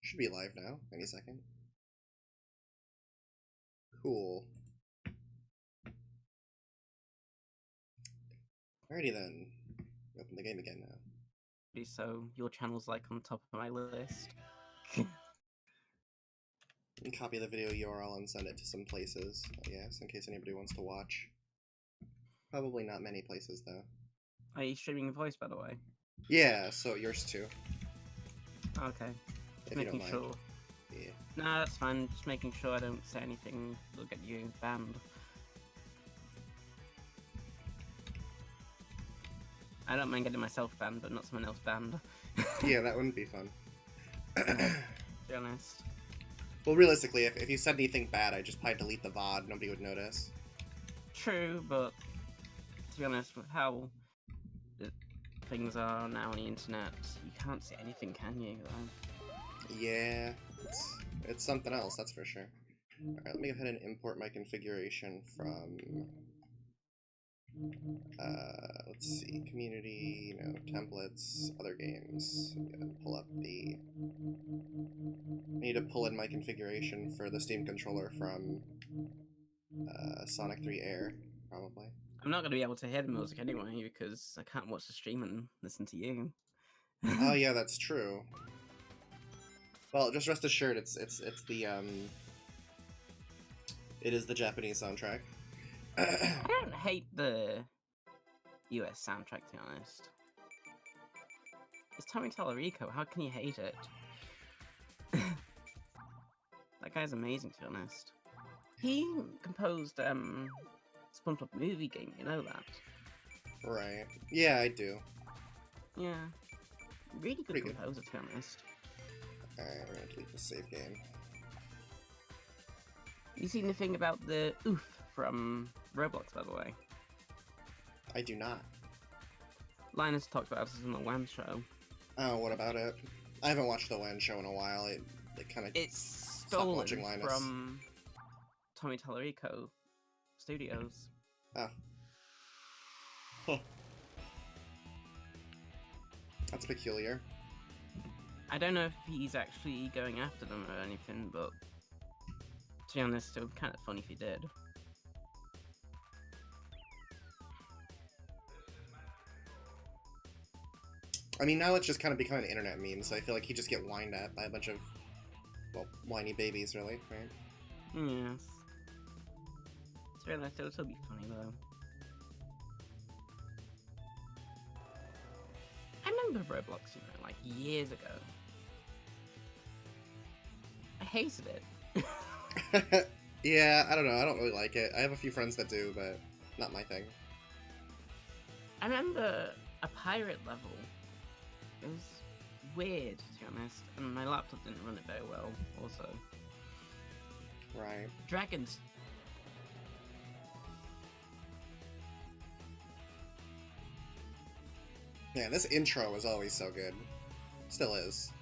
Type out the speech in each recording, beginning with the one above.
Should be live now, any second. Cool. Alrighty then. Open the game again now. So your channel's like on top of my list. And copy the video URL and send it to some places, yes, in case anybody wants to watch. Probably not many places though. Are you streaming voice, by the way? Yeah, so yours too. Okay. If Making you don't mind. sure. Yeah. Nah, that's fine. Just making sure I don't say anything that'll get you banned. I don't mind getting myself banned, but not someone else banned. Yeah, that wouldn't be fun. To be honest. Well, realistically, if you said anything bad, I'd just probably delete the VOD. Nobody would notice. True, but to be honest, with how things are now on the internet, you can't say anything, can you? Yeah, it's something else, that's for sure. Alright, let me go ahead and import my configuration from... let's see, community, templates, other games. Pull up the... I need to pull in my configuration for the Steam controller from Sonic 3 Air, probably. I'm not going to be able to hear the music anyway, because I can't watch the stream and listen to you. Oh yeah, that's true. Well, just rest assured, it is the Japanese soundtrack. I don't hate the US soundtrack, to be honest. It's Tommy Tallarico, how can you hate it? That guy's amazing, to be honest. He composed SpongeBob movie game, you know that? Right. Yeah, I do. Yeah. Really good Pretty composer, to be honest. Alright, we're gonna delete the save game. You seen the thing about the oof from Roblox, by the way? I do not. Linus talked about this on the Wham show. Oh, what about it? I haven't watched the Wen show in a while. It kind of... It's stolen watching Linus. from Tommy Tallarico Studios. Oh. Huh. That's peculiar. I don't know if he's actually going after them or anything, but to be honest, it would be kind of funny if he did. I mean, now it's just kind of become an internet meme, so I feel like he just get whined at by a bunch of, well, whiny babies, really, right? Yes. To be honest, it would still be funny, though. I remember Roblox, like years ago. I hated it. Yeah, I don't know. I don't really like it. I have a few friends that do, but not my thing. I remember a pirate level. It was weird, to be honest, and my laptop didn't run it very well, also. Right. Dragons. Yeah, this intro was always so good. Still is.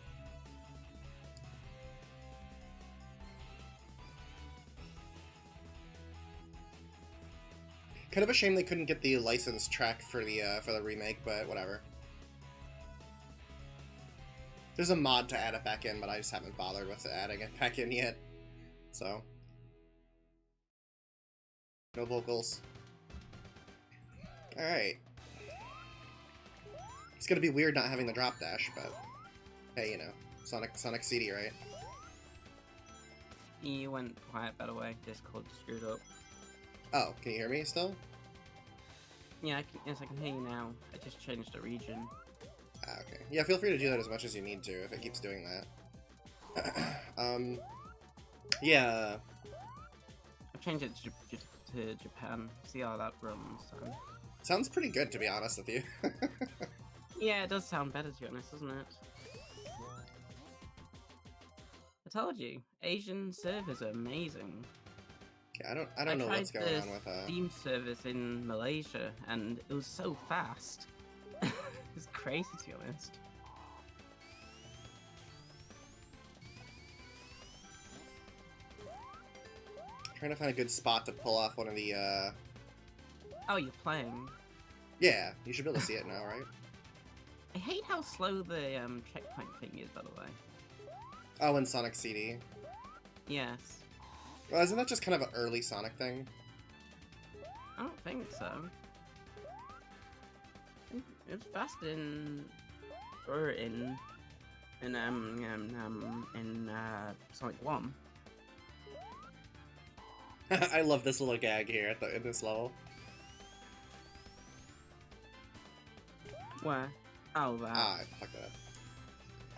Kind of a shame they couldn't get the licensed track for the remake, but whatever. There's a mod to add it back in, but I just haven't bothered with adding it back in yet. So. No vocals. Alright. It's gonna be weird not having the drop dash, but hey, you know, Sonic CD, right? You went quiet, by the way. Discord screwed up. Oh, can you hear me still? Yeah, yes, I can hear you now. I just changed the region. Ah, okay. Yeah, feel free to do that as much as you need to, if it keeps doing that. Yeah. I've changed it to Japan. See how that runs. So. Sounds pretty good, to be honest with you. Yeah, it does sound better, to be honest, doesn't it? I told you, Asian servers are amazing. Yeah, I don't know what's going on with that. Steam service in Malaysia, and it was so fast. It's crazy, to be honest. Trying to find a good spot to pull off one of the, Oh, you're playing? Yeah, you should be able to see it now, right? I hate how slow the checkpoint thing is, by the way. Oh, and Sonic CD. Yes. Well, isn't that just kind of an early Sonic thing? I don't think so. It's fast in Sonic 1. I love this little gag here in this level. Where? Oh, that. Ah, I fucked that up.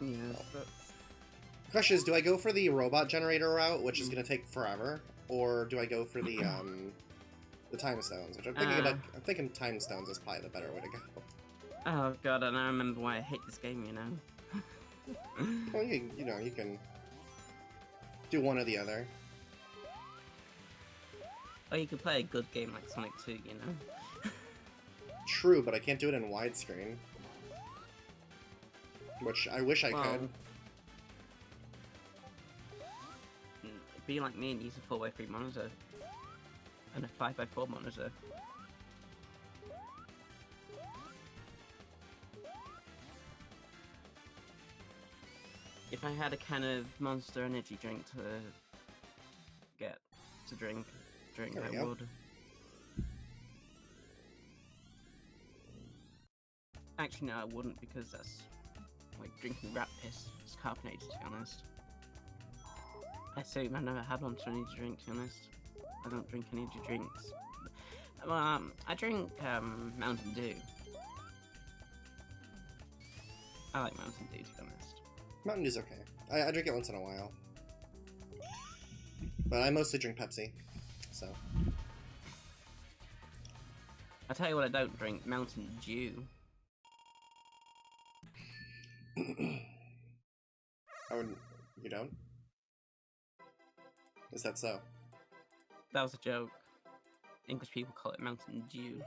Yeah, Oh. that's... Question is, do I go for the robot generator route, which is gonna take forever, or do I go for the time stones? Which I'm thinking about. I'm thinking time stones is probably the better way to go. Oh god, and I remember why I hate this game, you know. Well, you can do one or the other. Or you could play a good game like Sonic 2, you know. True, but I can't do it in widescreen. Which I wish I could. Be like me and use a 4x3 monitor. And a 5x4 monitor. If I had a can of Monster Energy drink to drink, I would. Actually, no, I wouldn't, because that's like drinking rat piss. It's carbonated, to be honest. I assume I've never had Monster Energy drink, to be honest. I don't drink energy drinks. Well, I drink Mountain Dew. I like Mountain Dew, to be honest. Mountain Dew's okay. I drink it once in a while. But I mostly drink Pepsi, so. I'll tell you what I don't drink, Mountain Dew. Oh, you don't? Is that so? That was a joke. English people call it Mountain Dew.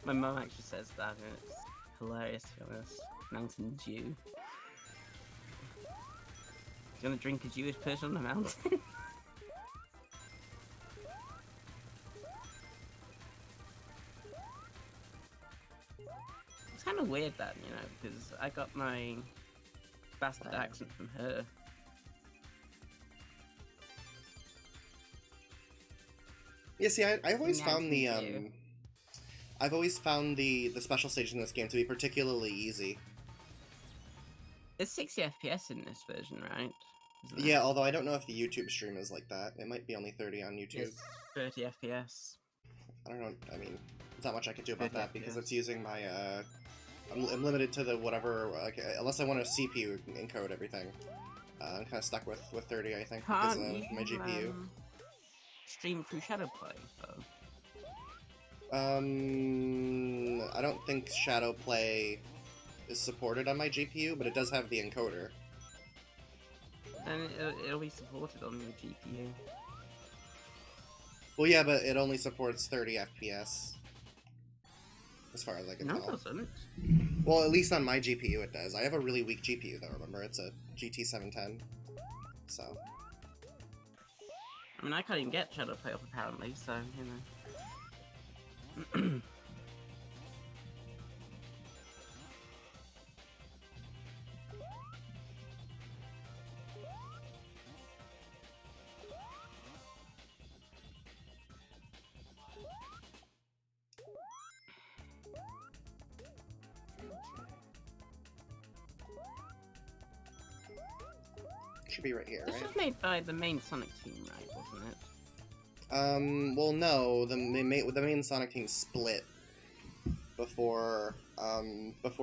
My mum actually says that, and it's hilarious, to be honest. Mountain Dew. You wanna drink a Jewish person on the mountain? It's kind of weird that, you know, because I got my bastard accent from her. Yeah, see, I've always found the I've always found the special stage in this game to be particularly easy. It's 60 FPS in this version, right? Yeah, although I don't know if the YouTube stream is like that. It might be only 30 on YouTube. It's 30 FPS. I don't know. I mean, there's not much I can do about that because FPS. it's using my I'm limited to the whatever. Like, unless I want a CPU encode everything. I'm kind of stuck with 30, I think, because of my GPU. Stream through Shadowplay, though. I don't think Shadowplay is supported on my GPU, but it does have the encoder. And it'll be supported on your GPU. Well, yeah, but it only supports 30 FPS. As far as I can tell. No, it doesn't. Well, at least on my GPU it does. I have a really weak GPU, though, remember? It's a GT710. So. I mean, I can't even get Shadowplay up, apparently, so, you know. Should be right here, This right? was made by the main Sonic team, right, wasn't it? Well, no. The main Sonic team split before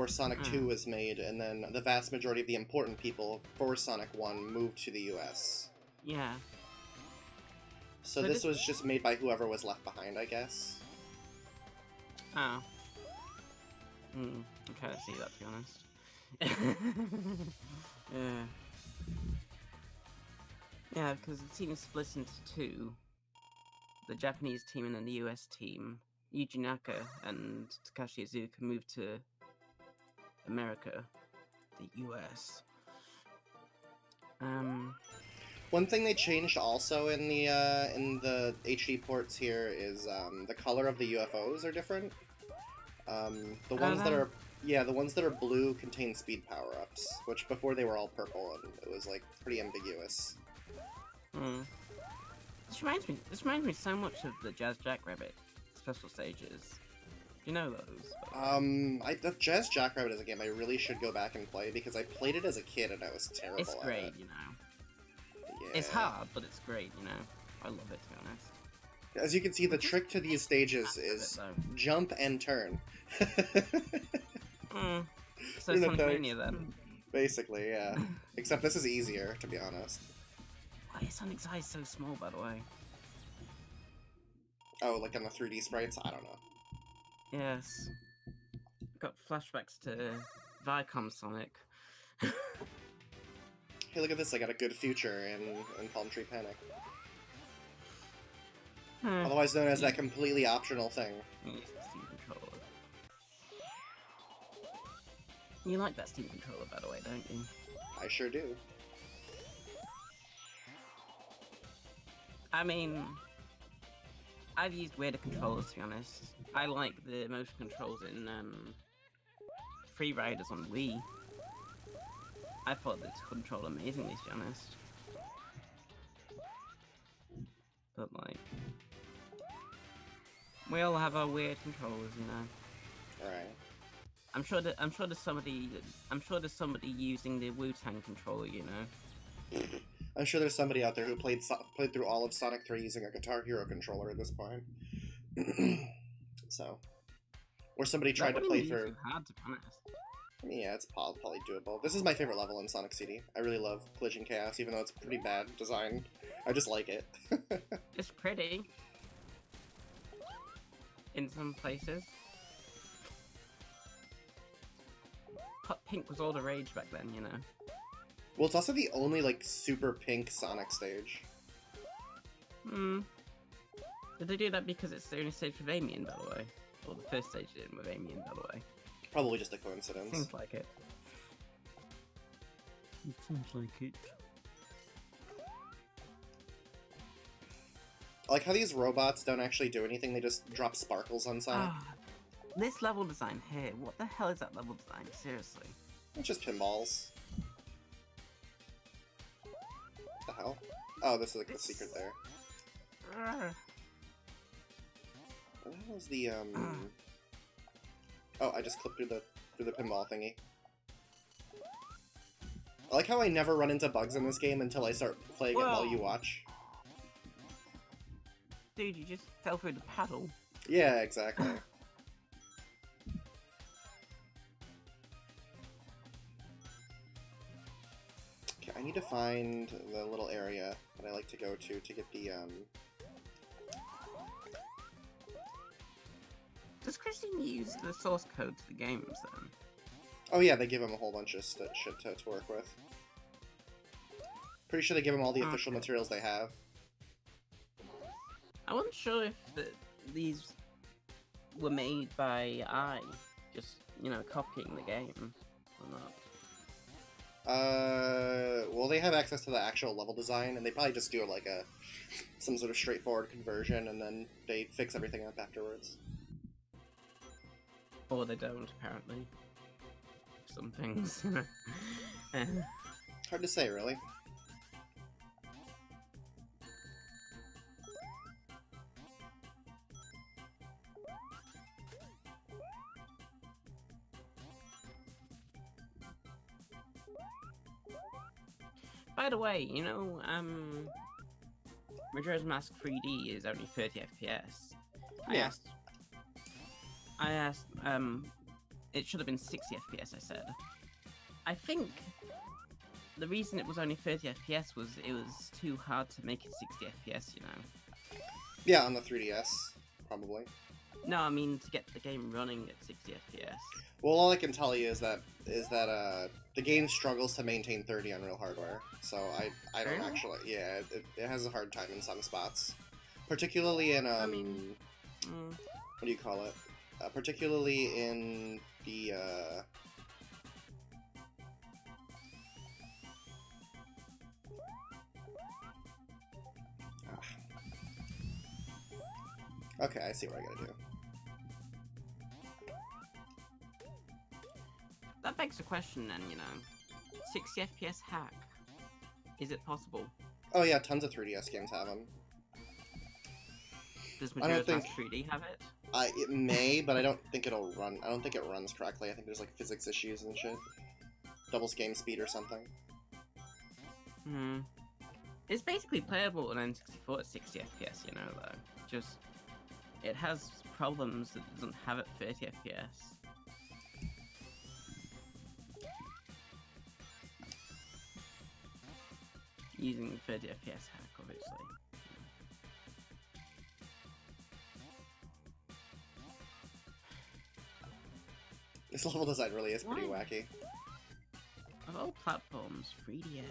Sonic 2 was made, and then the vast majority of the important people for Sonic 1 moved to the US. Yeah. So this was just made by whoever was left behind, I guess. Oh. I can't see that, to be honest. Yeah. Yeah, because the team is split into two. The Japanese team and then the US team. Yuji Naka and Takashi Iizuka moved to America, the US. One thing they changed also in the HD ports here is the color of the UFOs are different. The ones that are Yeah, the ones that are blue contain speed power-ups, which before they were all purple, and it was, like, pretty ambiguous. Hmm. This reminds me so much of the Jazz Jackrabbit special stages. Do you know those? The Jazz Jackrabbit is a game I really should go back and play, because I played it as a kid and I was terrible It's at great, it. you know. Yeah. It's hard, but it's great, you know. I love it, to be honest. As you can see, the trick to these stages is jump and turn. So Sonic Mania, then. Basically, yeah. Except this is easier, to be honest. Why is Sonic's eyes so small, by the way? Oh, like on the 3D sprites? I don't know. Yes. Got flashbacks to Viacom Sonic. Hey, look at this, I got a good future in Palm Tree Panic. Otherwise known as that completely optional thing. Steam controller. You like that Steam controller, by the way, don't you? I sure do. I mean, I've used weirder controllers, to be honest. I like the motion controls in Free Riders on Wii. I thought this controlled amazingly, to be honest. But like, we all have our weird controllers, you know. All right. I'm sure there's somebody using the Wu-Tang controller, you know. I'm sure there's somebody out there who played through all of Sonic 3 using a Guitar Hero controller at this point. So, or somebody tried to play through. Hard, to be honest. I mean, yeah, it's probably doable. This is my favorite level in Sonic CD. I really love Collision Chaos, even though it's pretty bad design. I just like it. It's pretty. In some places. Hot pink was all the rage back then, you know. Well, it's also the only, like, super pink Sonic stage. Did they do that because it's the only stage with Amian, by the way? Or the first stage did with Amian, by the way? Probably just a coincidence. Seems like it. It seems like it. I like how these robots don't actually do anything, they just drop sparkles on Sonic. This level design here, what the hell is that level design? Seriously. It's just pinballs. What the hell? Oh, this is like the secret there. What the hell is the, Oh, I just clipped through the pinball thingy. I like how I never run into bugs in this game until I start playing it while you watch. Dude, you just fell through the paddle. Yeah, exactly. Okay, I need to find the little area that I like to go to get the, Does Christine use the source code to the games, then? Oh yeah, they give him a whole bunch of shit to work with. Pretty sure they give him all the official materials they have. I wasn't sure if these were made by AI, just, you know, copying the game, or not. Well, they have access to the actual level design, and they probably just do like some sort of straightforward conversion, and then they fix everything up afterwards. Or they don't, apparently. Some things. Hard to say, really. By the way, you know, Majora's Mask 3D is only 30 FPS. Yeah. I asked, it should have been 60 FPS, I said. I think the reason it was only 30 FPS was it was too hard to make it 60 FPS, you know? Yeah, on the 3DS, probably. No, I mean to get the game running at 60 FPS. Well, all I can tell you is that the game struggles to maintain 30 on real hardware, so I don't actually. Yeah, it has a hard time in some spots, particularly in I mean, what do you call it? Particularly in the Okay, I see what I gotta do. begs the question then, you know, 60 FPS hack. Is it possible? Oh yeah, tons of 3DS games have them. Does I don't Majora's think- Mask 3D have it? It may, but I don't think it'll run. I don't think it runs correctly. I think there's like physics issues and shit. Double game speed or something. Hmm. It's basically playable on N64 at 60 FPS, you know, though. Just, it has problems that it doesn't have at 30 FPS. Using 30 FPS hack, obviously. This level design really is pretty Why? wacky. Of all platforms, 3DS.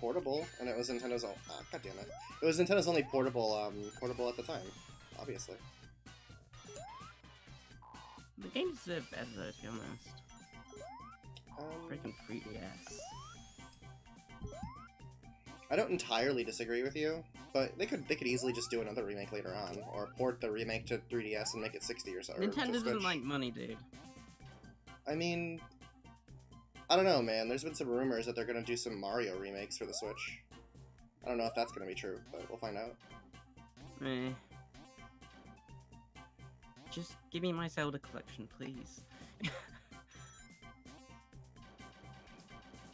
Portable, and it was Nintendo's own. God damn it! It was Nintendo's only portable, portable at the time, obviously. The games deserve better, though, to be honest. Freaking 3DS. I don't entirely disagree with you, but they could easily just do another remake later on, or port the remake to 3DS and make it 60 or so. Nintendo doesn't like money, dude. I mean, I don't know, man. There's been some rumors that they're gonna do some Mario remakes for the Switch. I don't know if that's gonna be true, but we'll find out. Meh. Just give me my Zelda collection, please.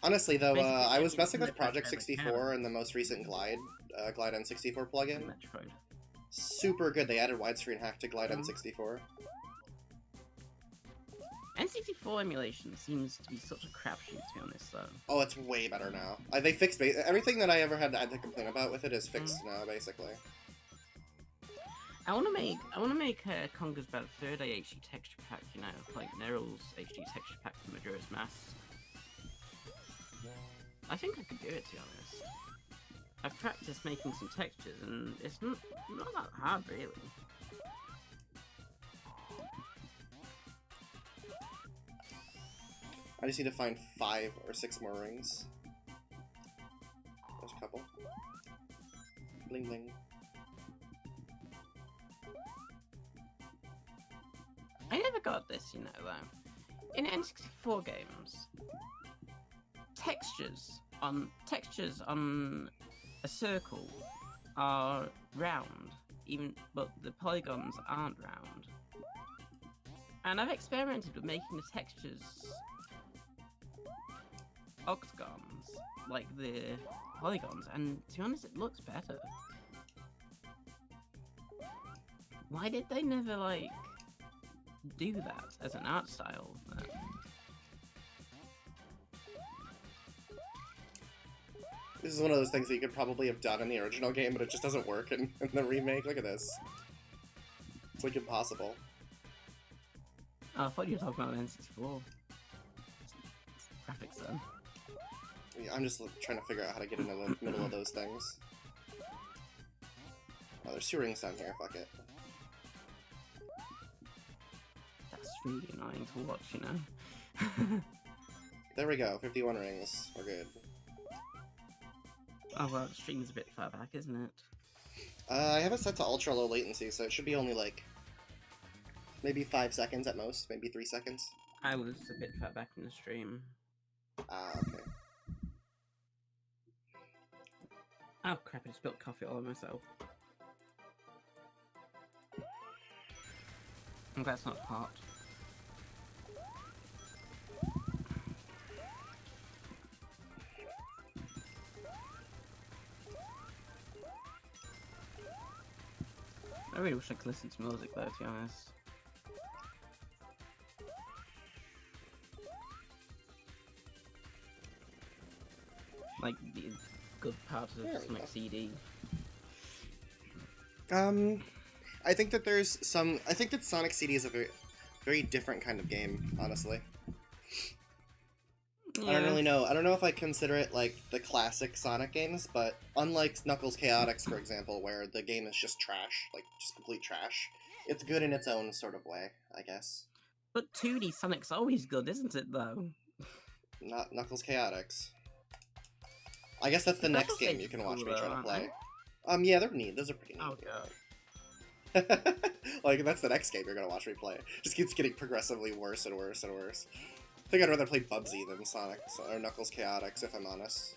Honestly, though, Basically, I was anything messing with that Project has a 64 camera. and the most recent Glide N64 plugin. Metroid. Super good. They added widescreen hack to Glide Mhm. N64. N64 emulation seems to be such a crapshoot, to be honest, though. Oh, it's way better now. They fixed everything that I ever had to complain about with it is fixed now, basically. I want to make Conker's Bad Fur Day HD texture pack, you know, like Neryl's HD texture pack for Majora's Mask. I think I could do it, to be honest. I've practiced making some textures, and it's not that hard, really. I just need to find 5 or 6 more rings. There's a couple. Bling bling. I never got this, you know, though. In N64 games, textures on a circle are round, but the polygons aren't round. And I've experimented with making the textures octagons, like the polygons, and to be honest, it looks better. Why did they never, like, do that as an art style? This is one of those things that you could probably have done in the original game, but it just doesn't work in the remake. Look at this. It's like impossible. Oh, I thought you were talking about N64. Graphics then. Yeah, I'm just trying to figure out how to get into the middle of those things. Oh, there's 2 rings down here. Fuck it. That's really annoying to watch, you know? There we go. 51 rings. We're good. Oh well, the stream's a bit far back, isn't it? I have it set to ultra low latency, so it should be only like maybe 5 seconds at most, maybe 3 seconds. I was a bit far back in the stream. Ah, okay. Oh crap, I just spilled coffee all over myself. I'm glad it's not hot. I really wish I could listen to music though, to be honest. Like, the good part There of we Sonic go. CD. I think that there's some. I think that Sonic CD is a very different kind of game, honestly. I don't really know. I don't know if I consider it like the classic Sonic games, but unlike Knuckles Chaotix, for example, where the game is just trash, like just complete trash, it's good in its own sort of way, I guess. But 2D Sonic's always good, isn't it, though? Not Knuckles Chaotix. I guess that's the Knuckles next game games you can are watch cool, me try though, to aren't play. they? Yeah, they're neat. Those are pretty neat. Oh god. Like, that's the next game you're gonna watch me play. Just keeps getting progressively worse and worse and worse. I think I'd rather play Bubsy than Sonic or Knuckles Chaotix, if I'm honest.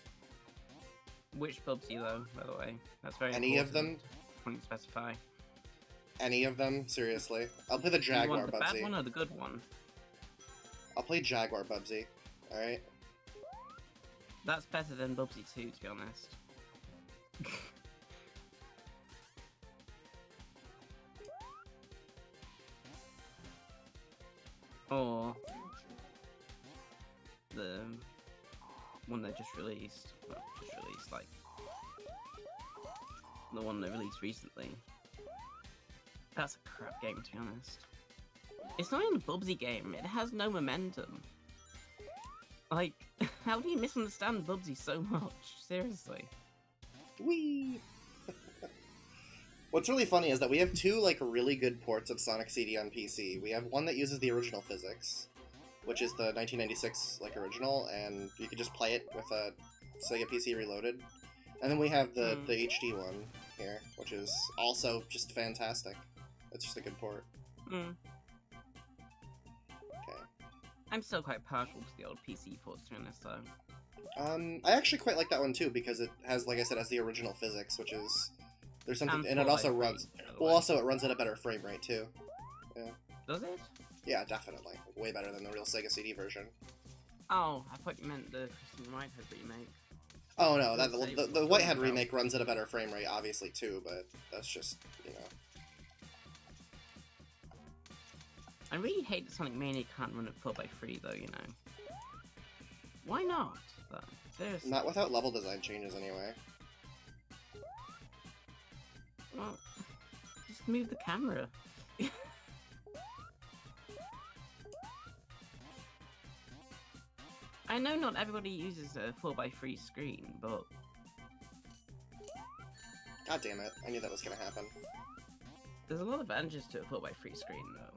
Which Bubsy though, by the way? That's very Any of them? Point to specify. Any of them, seriously. I'll play the Jaguar You want the Bubsy. bad one or the good one? I'll play Jaguar Bubsy. Alright? That's better than Bubsy 2, to be honest. Or the one they just released. Well, just released, like the one they released recently. That's a crap game, to be honest. It's not even a Bubsy game. It has no momentum. Like, how do you misunderstand Bubsy so much? Seriously. Whee! What's really funny is that we have two, like, really good ports of Sonic CD on PC. We have one that uses the original physics, which is the 1996, like, original, and you can just play it with a Sega PC Reloaded. And then we have the HD one here, which is also just fantastic. It's just a good port. Okay. I'm still quite partial to the old PC ports, to be honest, though. I actually quite like that one too because it has, like I said, has the original physics, which is there's something, and it also runs. Well, also it runs at a better frame rate too. Yeah. Does it? Yeah, definitely. Way better than the real Sega CD version. Oh, I thought you meant the Christian Whitehead remake. Oh no, that the Whitehead remake runs at a better frame rate, obviously too, but that's just, you know. I really hate that Sonic Mania can't run at 4x3 though, you know. Why not, though? Seriously. Not without level design changes, anyway. Well, just move the camera. I know not everybody uses a 4x3 screen, but... God damn it, I knew that was gonna happen. There's a lot of advantages to a 4x3 screen, though.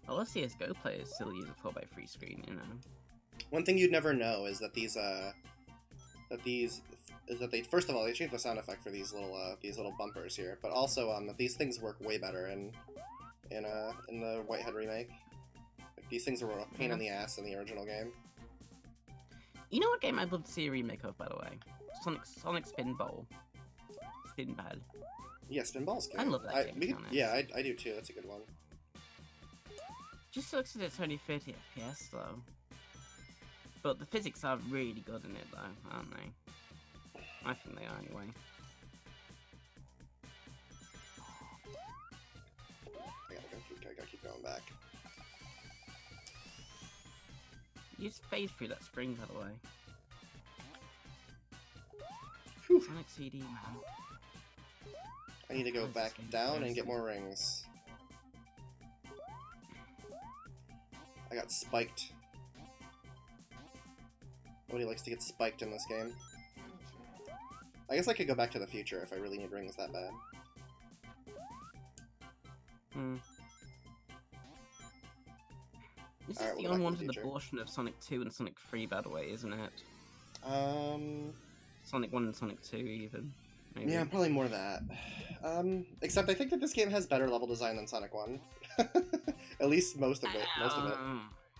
A lot of CSGO players still use a 4x3 screen, you know. One thing you'd never know is that they first of all they changed the sound effect for these little bumpers here, but also that these things work way better in the Whitehead remake. Like, these things were a pain in the ass in the original game. You know what game I'd love to see a remake of, by the way? Sonic Spinball. Spinball. Yeah, Spinball's good. I love that game. Yeah, I do too. That's a good one. Just looks at it's only 30 FPS though. But the physics are really good in it though, aren't they? I think they are anyway. I gotta keep going back. You just phase through that spring, by the way. Whew. Sonic CD, man. I need to go back down and get more rings. I got spiked. Nobody likes to get spiked in this game. I guess I could go back to the future if I really need rings that bad. This is the unwanted abortion of Sonic 2 and Sonic 3, by the way, isn't it? Sonic 1 and Sonic 2, even. Maybe. Yeah, probably more of that. Except I think that this game has better level design than Sonic 1. At least most of it.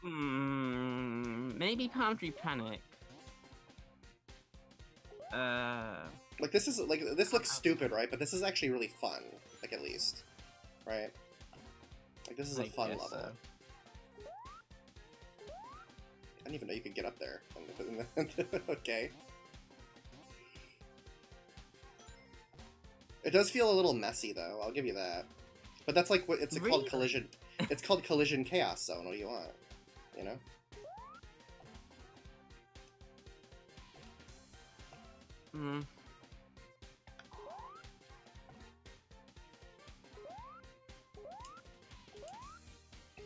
Maybe Boundary Panic. Like, this looks stupid, right? But this is actually really fun. Like, at least. Right? Like, this is a fun level. So. I didn't even know you could get up there. Okay. It does feel a little messy, though. I'll give you that. But that's like what it's really? Called collision. It's called Collision Chaos Zone. What do you want? You know.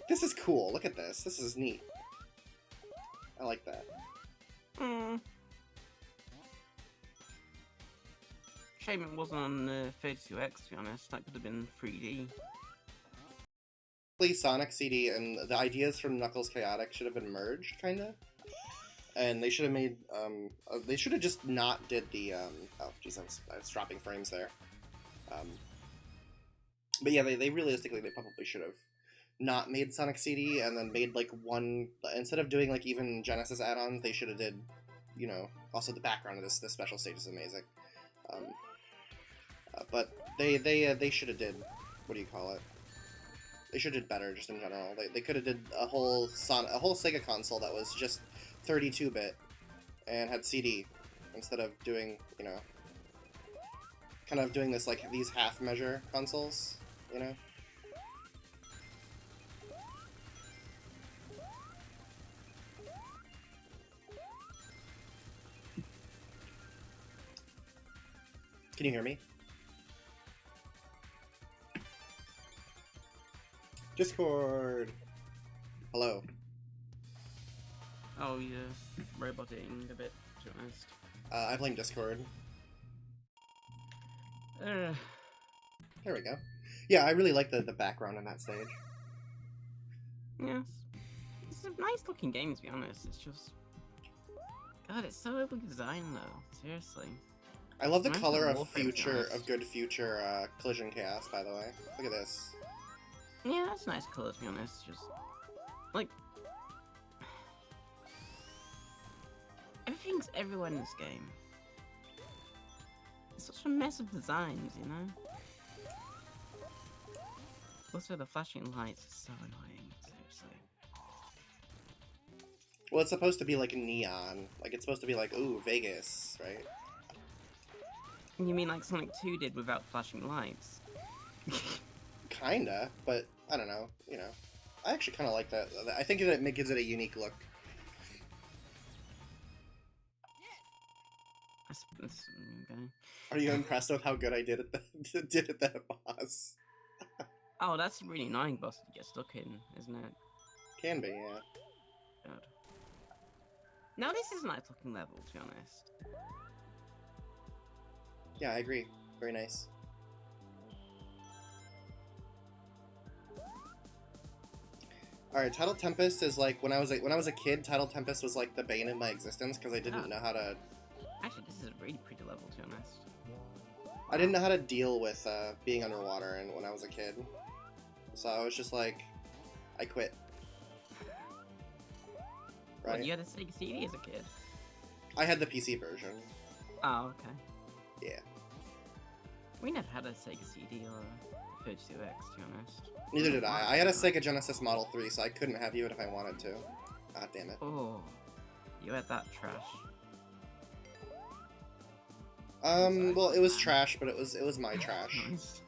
This is cool. Look at this. This is neat. I like that. Shame it wasn't on 32X, to be honest. That could have been 3D. Sonic CD and the ideas from Knuckles Chaotix should have been merged, kinda. And they should have made they should have just not did the oh geez, I was dropping frames there. Um, but yeah, they realistically they probably should have not made Sonic CD and then made like one instead of doing like even Genesis add-ons, they should have did, you know, also the background of this special stage is amazing. Um, but they should have did, what do you call it? They should have did better just in general. They could have did a whole Sega console that was just 32-bit and had CD instead of doing, you know, kind of doing this like these half measure consoles, you know. Can you hear me? Discord. Hello. Oh, yeah. Roboting a bit, to be honest. I blame Discord. There we go. Yeah, I really like the background on that stage. Yes. It's a nice looking game, to be honest. It's just... God, it's so overly designed, though. Seriously. I love the Reminds me color of of Warframe, to be future, honest. of good future Collision Chaos, by the way. Look at this. Yeah, that's a nice colour, to be honest. Just... Like... Everything's everywhere in this game. It's such a mess of designs, you know? Also, the flashing lights are so annoying, seriously. Well, it's supposed to be like neon. Like, it's supposed to be like, ooh, Vegas, right? You mean like Sonic 2 did without flashing lights? Kinda, but I don't know, you know. I actually kind of like that. I think that it gives it a unique look. Okay. Are you impressed with how good I did at that boss? Oh, that's a really annoying boss to get stuck in, isn't it? Can be, yeah. God. Now this is a nice looking level, to be honest. Yeah, I agree. Very nice. Alright, Tidal Tempest is like when I was a kid, Tidal Tempest was like the bane of my existence because I didn't know how to. Actually, this is a really pretty level, to be honest. I didn't know how to deal with being underwater, and when I was a kid, so I was just like, I quit. Right? What, you had a Sega CD as a kid? I had the PC version. Oh, okay. Yeah. We never had a Sega CD or a 32X, to be honest. Neither did I. I had a Sega Genesis Model 3, so I couldn't have you if I wanted to. Ah, damn it. Oh, you had that trash. Well, it was trash, but it was my trash, Nice.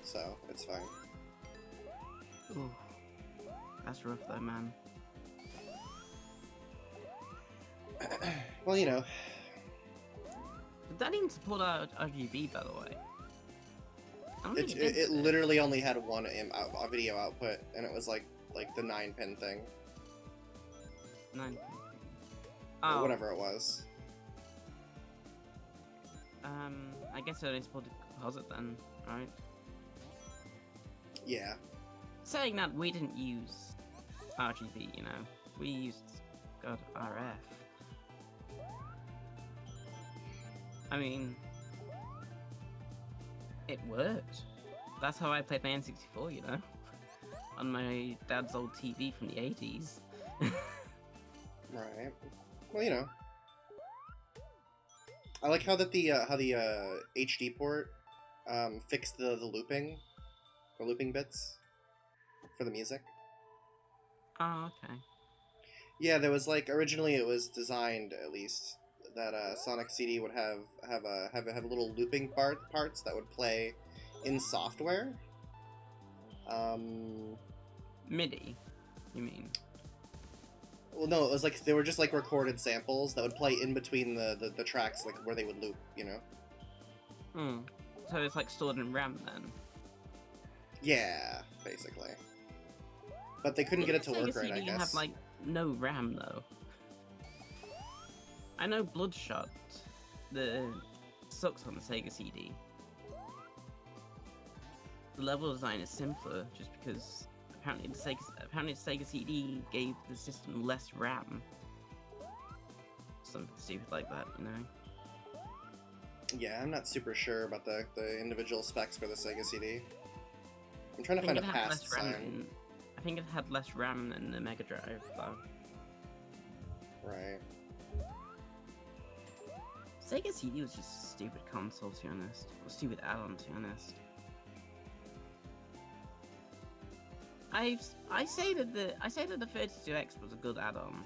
so it's fine. Ooh, that's rough though, man. Well, you know. Did that even support RGB, by the way? I don't think It, it did, it did literally only had one video output, and it was like the 9-pin thing, Nine. or Oh, whatever it was. I guess it only supported composite then, right? Yeah. Saying that, we didn't use RGB, you know. We used, God, RF. I mean, it worked. That's how I played my N64, you know? On my dad's old TV from the 80s. Right. Well, you know. I like how the HD port fixed the looping bits for the music. Oh, okay. Yeah, there was like originally it was designed at least that Sonic CD would have little looping parts that would play in software. MIDI, you mean? Well, no, it was like they were just like recorded samples that would play in between the tracks, like where they would loop, you know. Hmm. So it's like stored in RAM then? Yeah, basically. But they couldn't get it to work right, I You guess. have like no RAM though. I know Bloodshot, the sucks on the Sega CD. The level design is simpler, just because apparently the Sega CD gave the system less RAM. something stupid like that, you know? Yeah, I'm not super sure about the individual specs for the Sega CD. I'm trying I to think find a it had past less RAM sign. than, I think it had less RAM than the Mega Drive, though. Right. Sega CD was just a stupid console, to be honest. Or stupid add-on, to be honest. I say that the 32X was a good add-on,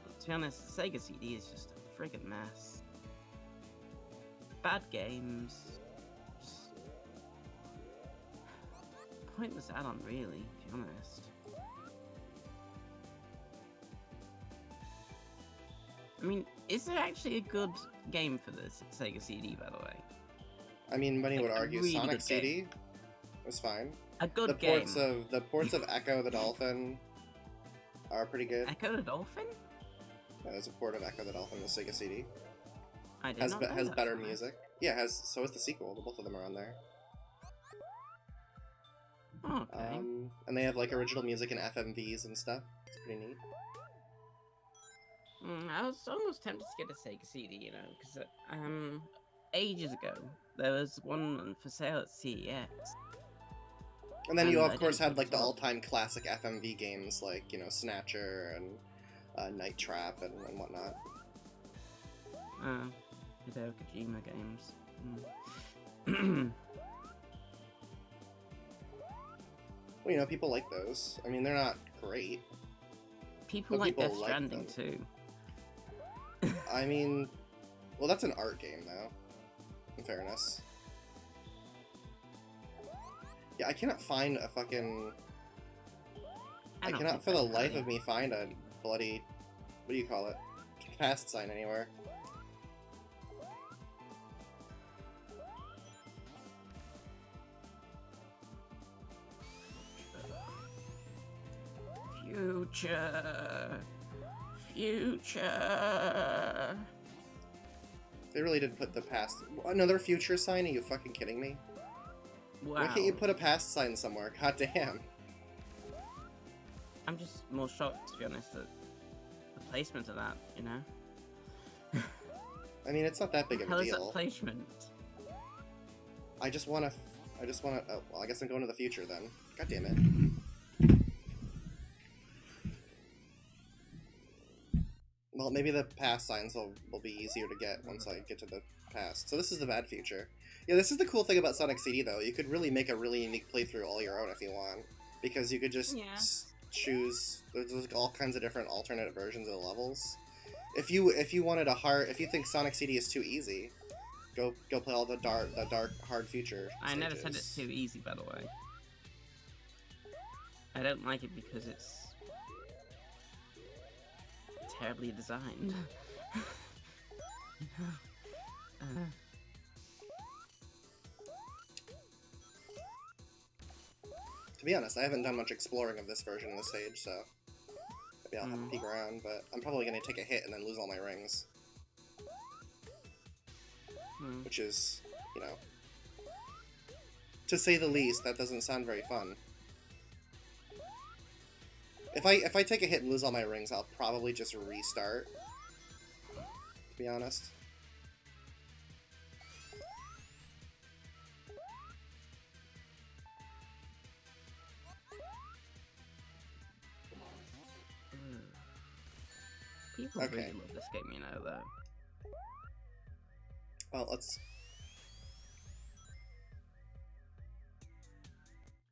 but to be honest, the Sega CD is just a friggin' mess. Bad games, just pointless add-on, really, to be honest. I mean, is there actually a good game for the Sega CD, by the way? I mean, many Like, would a argue really Sonic good game. CD was fine. A good The game. ports of Echo the Dolphin are pretty good. Echo the Dolphin? Yeah, there's a port of Echo the Dolphin in the Sega CD. I did not know Has that, better to be honest. music. Yeah, so is the sequel. Both of them are on there. Oh, okay. And they have like original music and FMVs and stuff. It's pretty neat. I was almost tempted to get a Sega CD, you know, because ages ago there was one for sale at CEX. And then you And of I course didn't had like pick the it up. all-time classic FMV games like, you know, Snatcher and Night Trap and whatnot. Hideo Kojima games. Well, you know, people like those. I mean, they're not great. People But like people Death like Stranding them. too. I mean, well, that's an art game, though. In fairness. Yeah, I cannot find a fucking... I don't cannot think for the that's life really- of me find a bloody... What do you call it? Past sign anywhere. Future. They really did put the past... Another future sign? Are you fucking kidding me? Wow. Why can't you put a past sign somewhere? God damn. I'm just more shocked, to be honest, at the placement of that, you know? I mean, it's not that big of How a is that deal. placement? I just wanna... Oh, well, I guess I'm going to the future then. God damn it. Well, maybe the past signs will be easier to get once I get to the past. So this is the bad future. Yeah, this is the cool thing about Sonic CD, though. You could really make a really unique playthrough all your own if you want. Because you could just Yeah. choose... There's all kinds of different alternate versions of the levels. If you wanted if you think Sonic CD is too easy, go play all the dark, hard future I never said stages. it's too easy, by the way. I don't like it because it's terribly designed. To be honest, I haven't done much exploring of this version of the stage, so maybe I'll have a peek around, but I'm probably going to take a hit and then lose all my rings. Which is, you know, to say the least, that doesn't sound very fun. If I take a hit and lose all my rings, I'll probably just restart, to be honest. People Okay. really love this game, you know, though. Well, let's...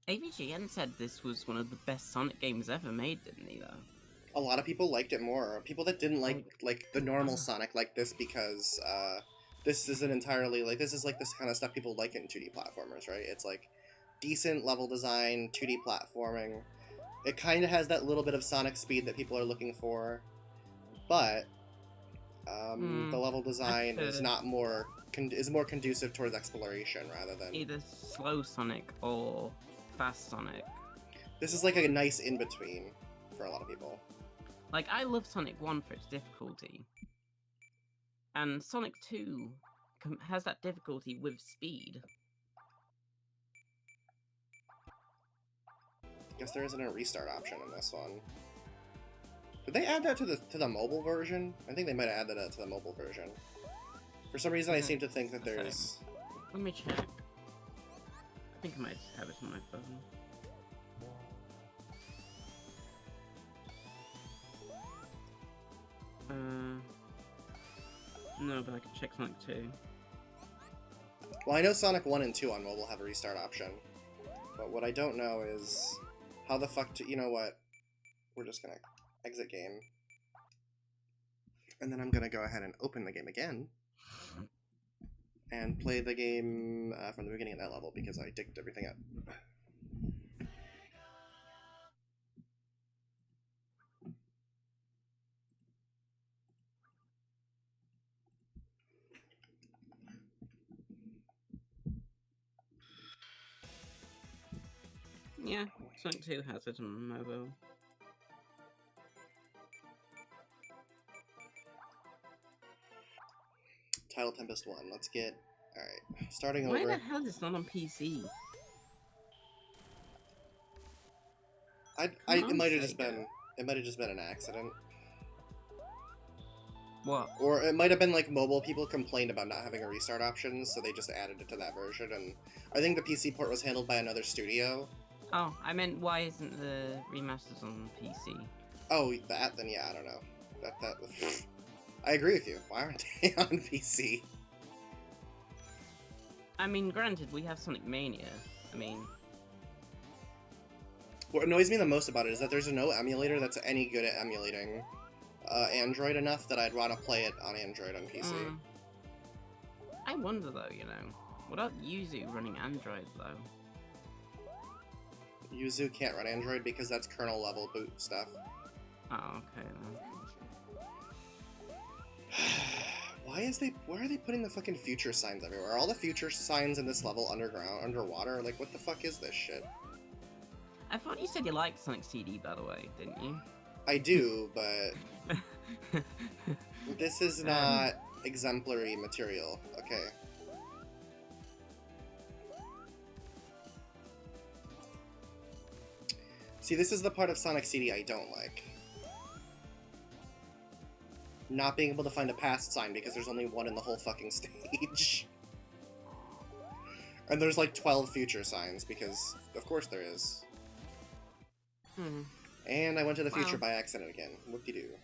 AVGN said this was one of the best Sonic games ever made, didn't he, though? A lot of people liked it more. People that didn't like the normal Sonic like this because this isn't entirely like this is like this kind of stuff people like in 2D platformers, right? It's like decent level design, 2D platforming. It kind of has that little bit of Sonic speed that people are looking for, but the level design is not more is more conducive towards exploration rather than either slow Sonic or fast Sonic. This is like a nice in between for a lot of people. Like, I love Sonic 1 for its difficulty. And Sonic 2 has that difficulty with speed. I guess there isn't a restart option in this one. Did they add that to the mobile version? I think they might have added that to the mobile version. For some reason, I seem to think that there's... Let me check. I think I might have it on my phone. No, but I can check Sonic 2. Well, I know Sonic 1 and 2 on mobile have a restart option. But what I don't know is how the fuck to... You know what? We're just gonna exit game. And then I'm gonna go ahead and open the game again. And play the game from the beginning of that level because I digged everything up. Yeah, Sonic 2 has it on mobile. Tidal Tempest 1. Let's get... Alright, starting Why over. the hell is it not on PC? It might have just been... It might have just been an accident. What? Or it might have been like mobile people complained about not having a restart option, so they just added it to that version, and I think the PC port was handled by another studio. Oh, I meant why isn't the remasters on PC? Oh, that? Then yeah, I don't know. That I agree with you. Why aren't they on PC? I mean, granted, we have Sonic Mania. I mean... What annoys me the most about it is that there's no emulator that's any good at emulating Android enough that I'd want to play it on Android on PC. I wonder though, you know, what about Yuzu running Android though? Yuzu can't run Android because that's kernel level boot stuff. Oh, okay then. Why are they putting the fucking future signs everywhere? Are all the future signs in this level underwater? Like, what the fuck is this shit? I thought you said you liked Sonic CD, by the way, didn't you? I do, but this is not exemplary material. Okay. See, this is the part of Sonic CD I don't like. Not being able to find a past sign because there's only one in the whole fucking stage. And there's like 12 future signs because, of course there is. And I went to the future by accident again. Whoop-de-doo.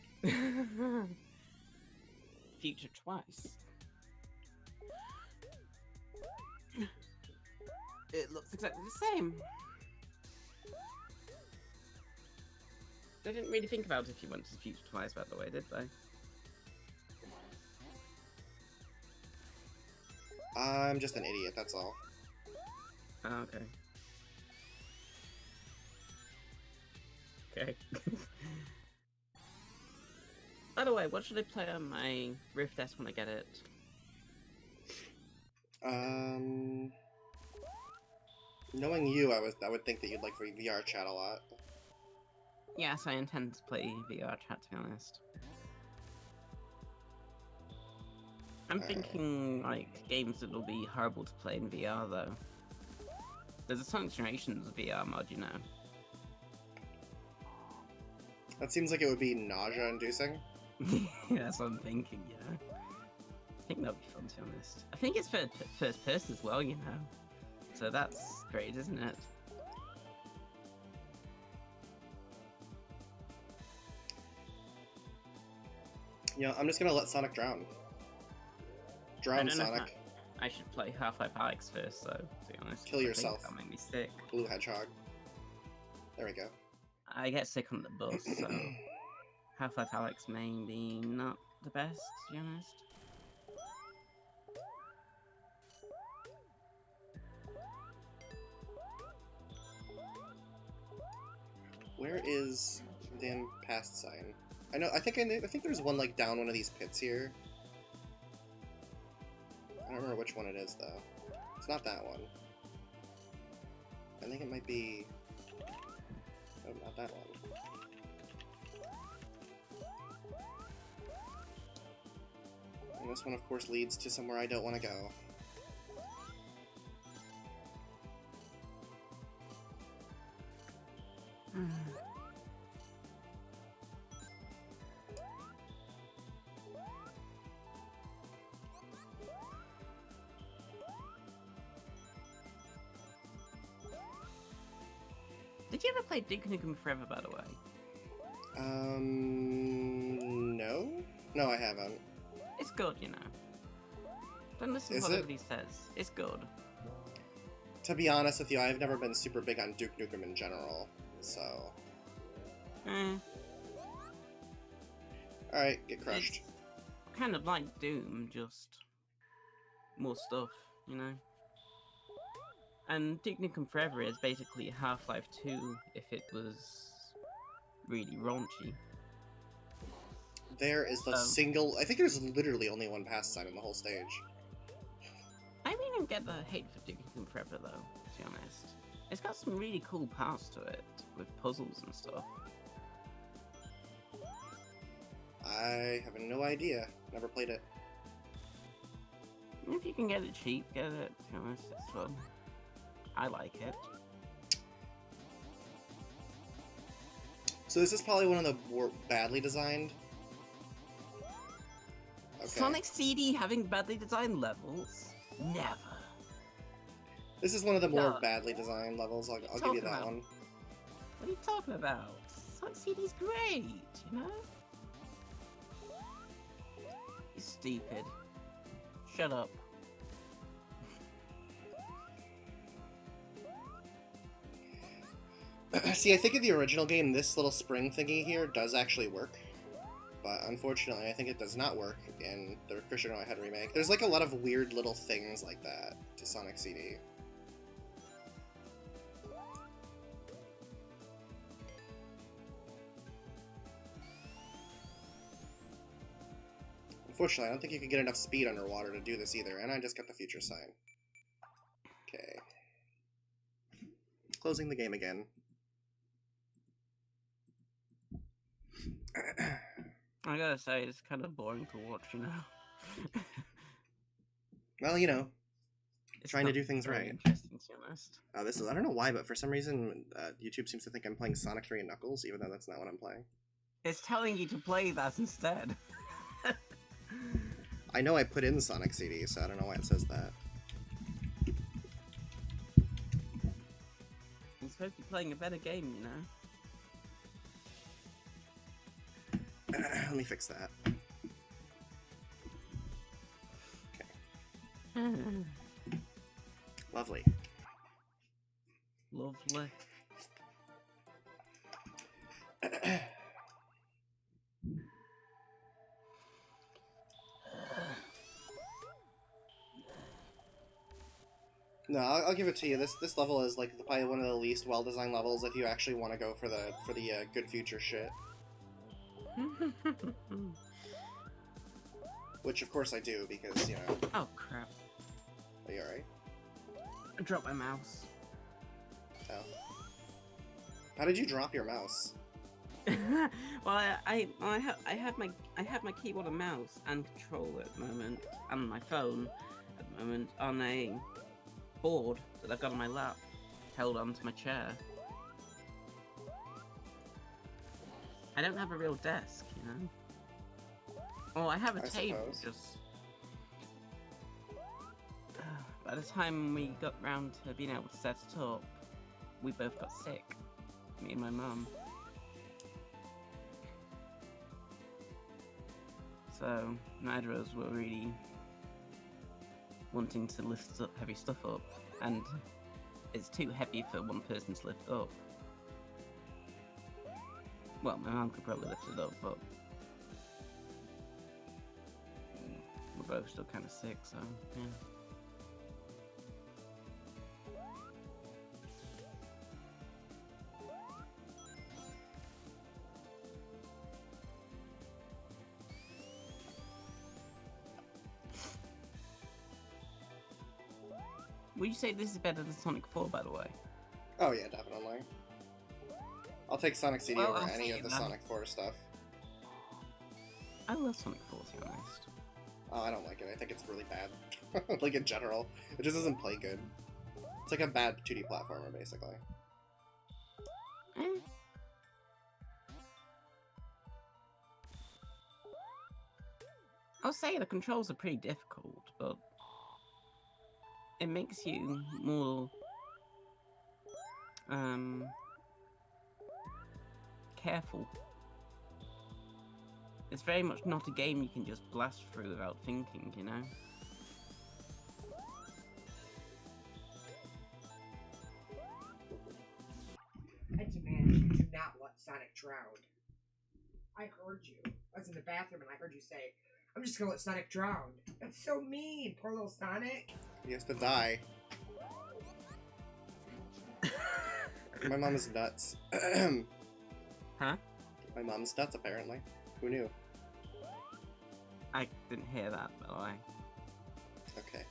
Future twice. It looks exactly the same. They didn't really think about if you went to the future twice, by the way, did they? I'm just an idiot, that's all. Oh, okay. Okay. By the way, what should I play on my Rift S when I get it? Knowing you, I would think that you'd like VR chat a lot. Yes, I intend to play VR chat, to be honest. I'm thinking, like, games that'll be horrible to play in VR, though. There's a Sonic Generations VR mod, you know. That seems like it would be nausea-inducing. Yeah, that's what I'm thinking, you know. I think that'd be fun, to be honest. I think it's first person as well, you know. So that's great, isn't it? You know, I'm just gonna let Sonic drown. Drown, Sonic. I should play Half-Life Alyx first, though, to be honest. Kill yourself. That'll make me sick. Blue Hedgehog. There we go. I get sick on the bus, so Half-Life Alyx may be not the best, to be honest. Where is the damn past sign? I think there's one like down one of these pits here. I don't remember which one it is though. It's not that one. I think it might be... No, not that one. And this one of course leads to somewhere I don't want to go. Did you ever play Duke Nukem Forever, by the way? No? No, I haven't. It's good, you know. Don't listen to Is what it? everybody says. It's good. To be honest with you, I've never been super big on Duke Nukem in general, so... Alright, get crushed. It's kind of like Doom, just more stuff, you know? And Duke Nukem Forever is basically Half-Life 2 if it was really raunchy. There is the single... I think there's literally only one pass sign in the whole stage. I really don't get the hate for Duke Nukem Forever, though, to be honest. It's got some really cool parts to it, with puzzles and stuff. I have no idea. Never played it. If you can get it cheap, get it, to be honest, it's fun. I like it. So this is probably one of the more badly designed? Okay. Sonic CD having badly designed levels? Never. This is one of the more badly designed levels, I'll give you that about? one. What are you talking about? Sonic CD's great, you know? You're stupid. Shut up. See, I think in the original game, this little spring thingy here does actually work. But unfortunately, I think it does not work in the Christian Go Ahead remake. There's like a lot of weird little things like that to Sonic CD. Unfortunately, I don't think you can get enough speed underwater to do this either, and I just got the future sign. Okay. Closing the game again. I gotta say, it's kind of boring to watch, you know? Well, you know, It's trying to not do things very right. interesting, to be honest. This is, I don't know why, but for some reason, YouTube seems to think I'm playing Sonic 3 and Knuckles, even though that's not what I'm playing. It's telling you to play that instead. I know I put in Sonic CD, so I don't know why it says that. You're supposed to be playing a better game, you know? Let me fix that. Okay. Lovely. Lovely. No, I'll give it to you. This level is like probably one of the least well-designed levels if you actually want to go for the good future shit. Which of course I do because, you know. Oh crap! Are you alright? I dropped my mouse. Oh. How did you drop your mouse? Well, I have my keyboard and mouse and controller at the moment, and my phone at the moment on a board that I've got on my lap, held onto my chair. I don't have a real desk, you know. Oh, I have a table, suppose. just. By the time we got round to being able to set it up, we both got sick. Me and my mum. So neither of us were really wanting to lift up heavy stuff up, and it's too heavy for one person to lift up. Well, my mum could probably lift it up, but we're both still kind of sick, so yeah. Would you say this is better than Sonic 4, by the way? Oh yeah, definitely. I'll take Sonic CD Well, over I'll any say of the that. Sonic 4 stuff. I love Sonic 4, to be honest. Oh, I don't like it. I think it's really bad. Like, in general. It just doesn't play good. It's like a bad 2D platformer, basically. Eh. I'll say the controls are pretty difficult, but it makes you more careful. It's very much not a game you can just blast through without thinking, you know? I demand you do not let Sonic drown. I heard you. I was in the bathroom and I heard you say, I'm just gonna let Sonic drown. That's so mean, poor little Sonic. He has to die. My mom is nuts. Huh? My mom's nuts, apparently. Who knew? I didn't hear that, by the way. Okay.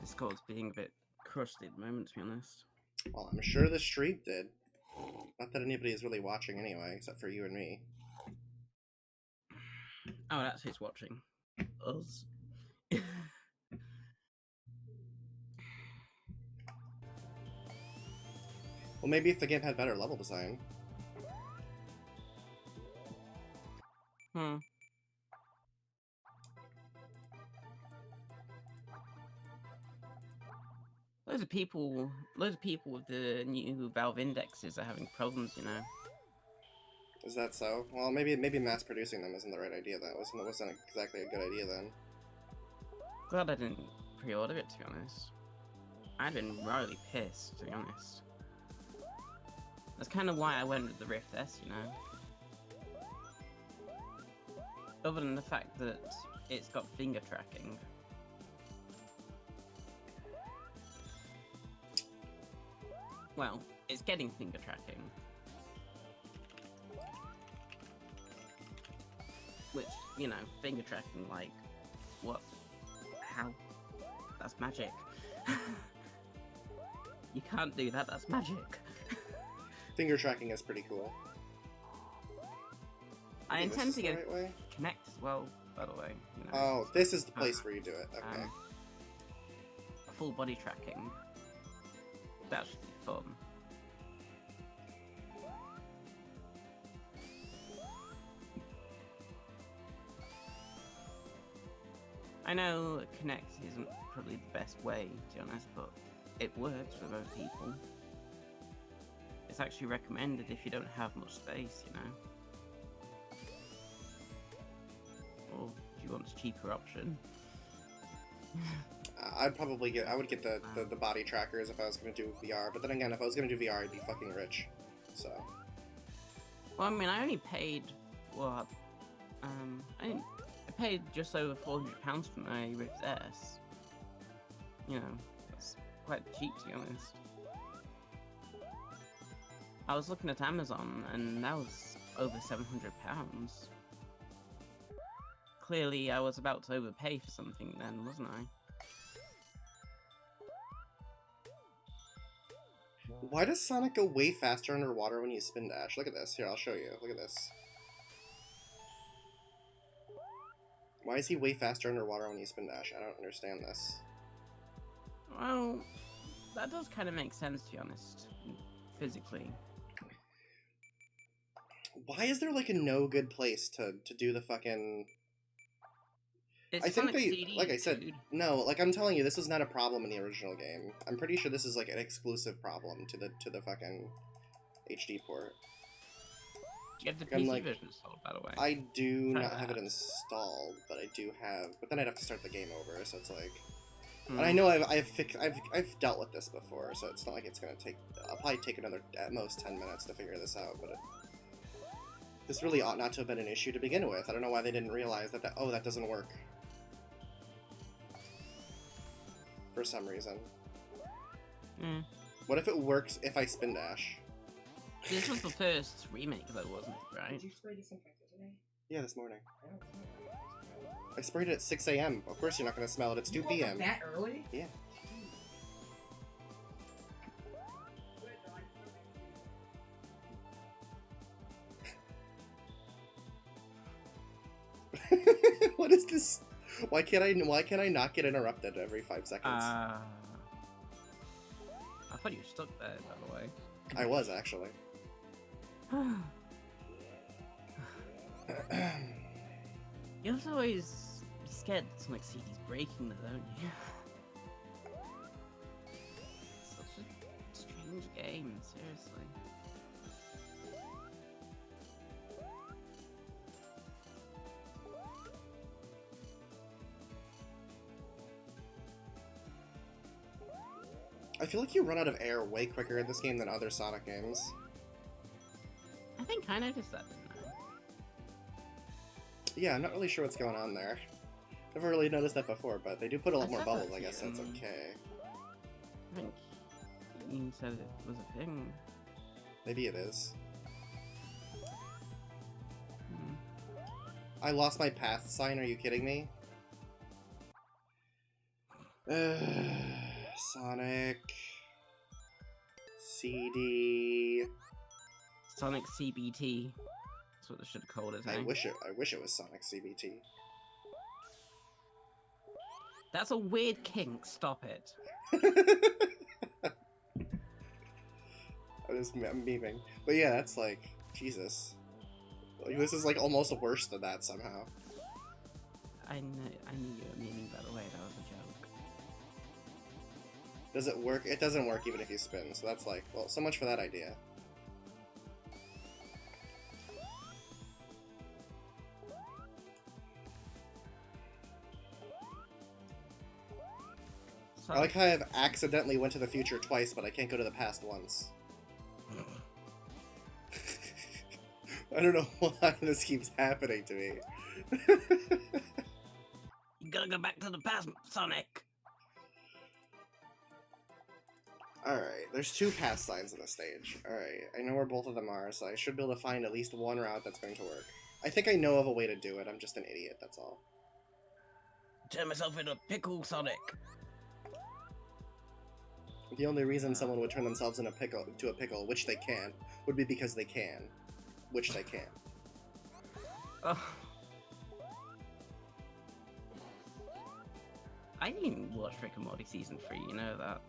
Discord's being a bit crusty at the moment, to be honest. Well, I'm sure the stream did. Not that anybody is really watching anyway, except for you and me. Oh, that's who's watching. Us. Well, maybe if the game had better level design. Loads of people with the new Valve indexes are having problems, you know. Is that so? Well, maybe mass producing them isn't the right idea. That wasn't exactly a good idea then. Glad I didn't pre-order it, to be honest. I'd been royally pissed, to be honest. That's kind of why I went with the Rift S, you know. Other than the fact that it's got finger tracking. Well, it's getting finger tracking. Which, you know, finger tracking, like, what? How? That's magic. You can't do that, that's magic. Finger tracking is pretty cool. I intend to get right way? Connect as well, by the way. You know. Oh, this is the place where you do it. Okay. Full body tracking. That should be fun. I know Connect isn't probably the best way, to be honest, but it works for most people. It's actually recommended if you don't have much space, you know. Or do you want a cheaper option? I would get the body trackers if I was going to do VR, but then again, if I was going to do VR, I'd be fucking rich, so. Well, I mean, I only paid, what, I paid just over £400 for my Rift S. You know, that's quite cheap, to be honest. I was looking at Amazon, and that was over £700. Clearly, I was about to overpay for something then, wasn't I? Why does Sonic go way faster underwater when you spin dash? Look at this. Here, I'll show you. Look at this. Why is he way faster underwater when you spin dash? I don't understand this. Well, that does kind of make sense, to be honest, physically. Why is there, like, a no good place to do the fucking... It's I think Sonic they, CD, like I said, dude. no, like I'm telling you, this was not a problem in the original game. I'm pretty sure this is like an exclusive problem to the fucking HD port. Do you have the I'm PC like, version installed, by the way? I do not have it installed, but I do have. But then I'd have to start the game over, so it's like. And I know I've dealt with this before, so it's not like it's gonna take. I'll probably take another at most 10 minutes to figure this out, but this really ought not to have been an issue to begin with. I don't know why they didn't realize that. Oh, that doesn't work. For some reason. What if it works if I spin dash? This was the first remake, though, wasn't it, right? Did you spray disinfectant today? Yeah, this morning. I don't smell it. I sprayed it at 6 a.m. Of course you're not going to smell it. It's 2 You woke up p.m. that early? Yeah. What is this? Why can't I not get interrupted every 5 seconds? I thought you were stuck there, by the way. I was, actually. You also always be scared that Sonic CD's breaking, though, don't you? It's such a strange game, seriously. I feel like you run out of air way quicker in this game than other Sonic games. I think I noticed that, didn't I? Yeah, I'm not really sure what's going on there. Never really noticed that before, but they do put a lot I more said bubbles, that I to guess you, that's okay. I think you said it was a thing. Maybe it is. Hmm. I lost my path sign, are you kidding me? Sonic... CD... Sonic CBT. That's what they should have called it, I eh? wish it was Sonic CBT. That's a weird kink, stop it. I'm memeing. But yeah, that's like, Jesus. Like, this is like almost worse than that somehow. I knew you were meaning, by the way, that was a joke. Does it work? It doesn't work even if you spin, so that's like, well, so much for that idea. So, I like how I've accidentally went to the future twice, but I can't go to the past once. I don't know why this keeps happening to me. you gotta go back to the past, Sonic! Alright, there's 2 past signs in the stage. Alright, I know where both of them are, so I should be able to find at least one route that's going to work. I think I know of a way to do it, I'm just an idiot, that's all. Turn myself into a pickle, Sonic! The only reason someone would turn themselves into a pickle, which they can't, would be because they can. Which they can. Oh. I didn't watch Rick and Morty Season 3, you know that?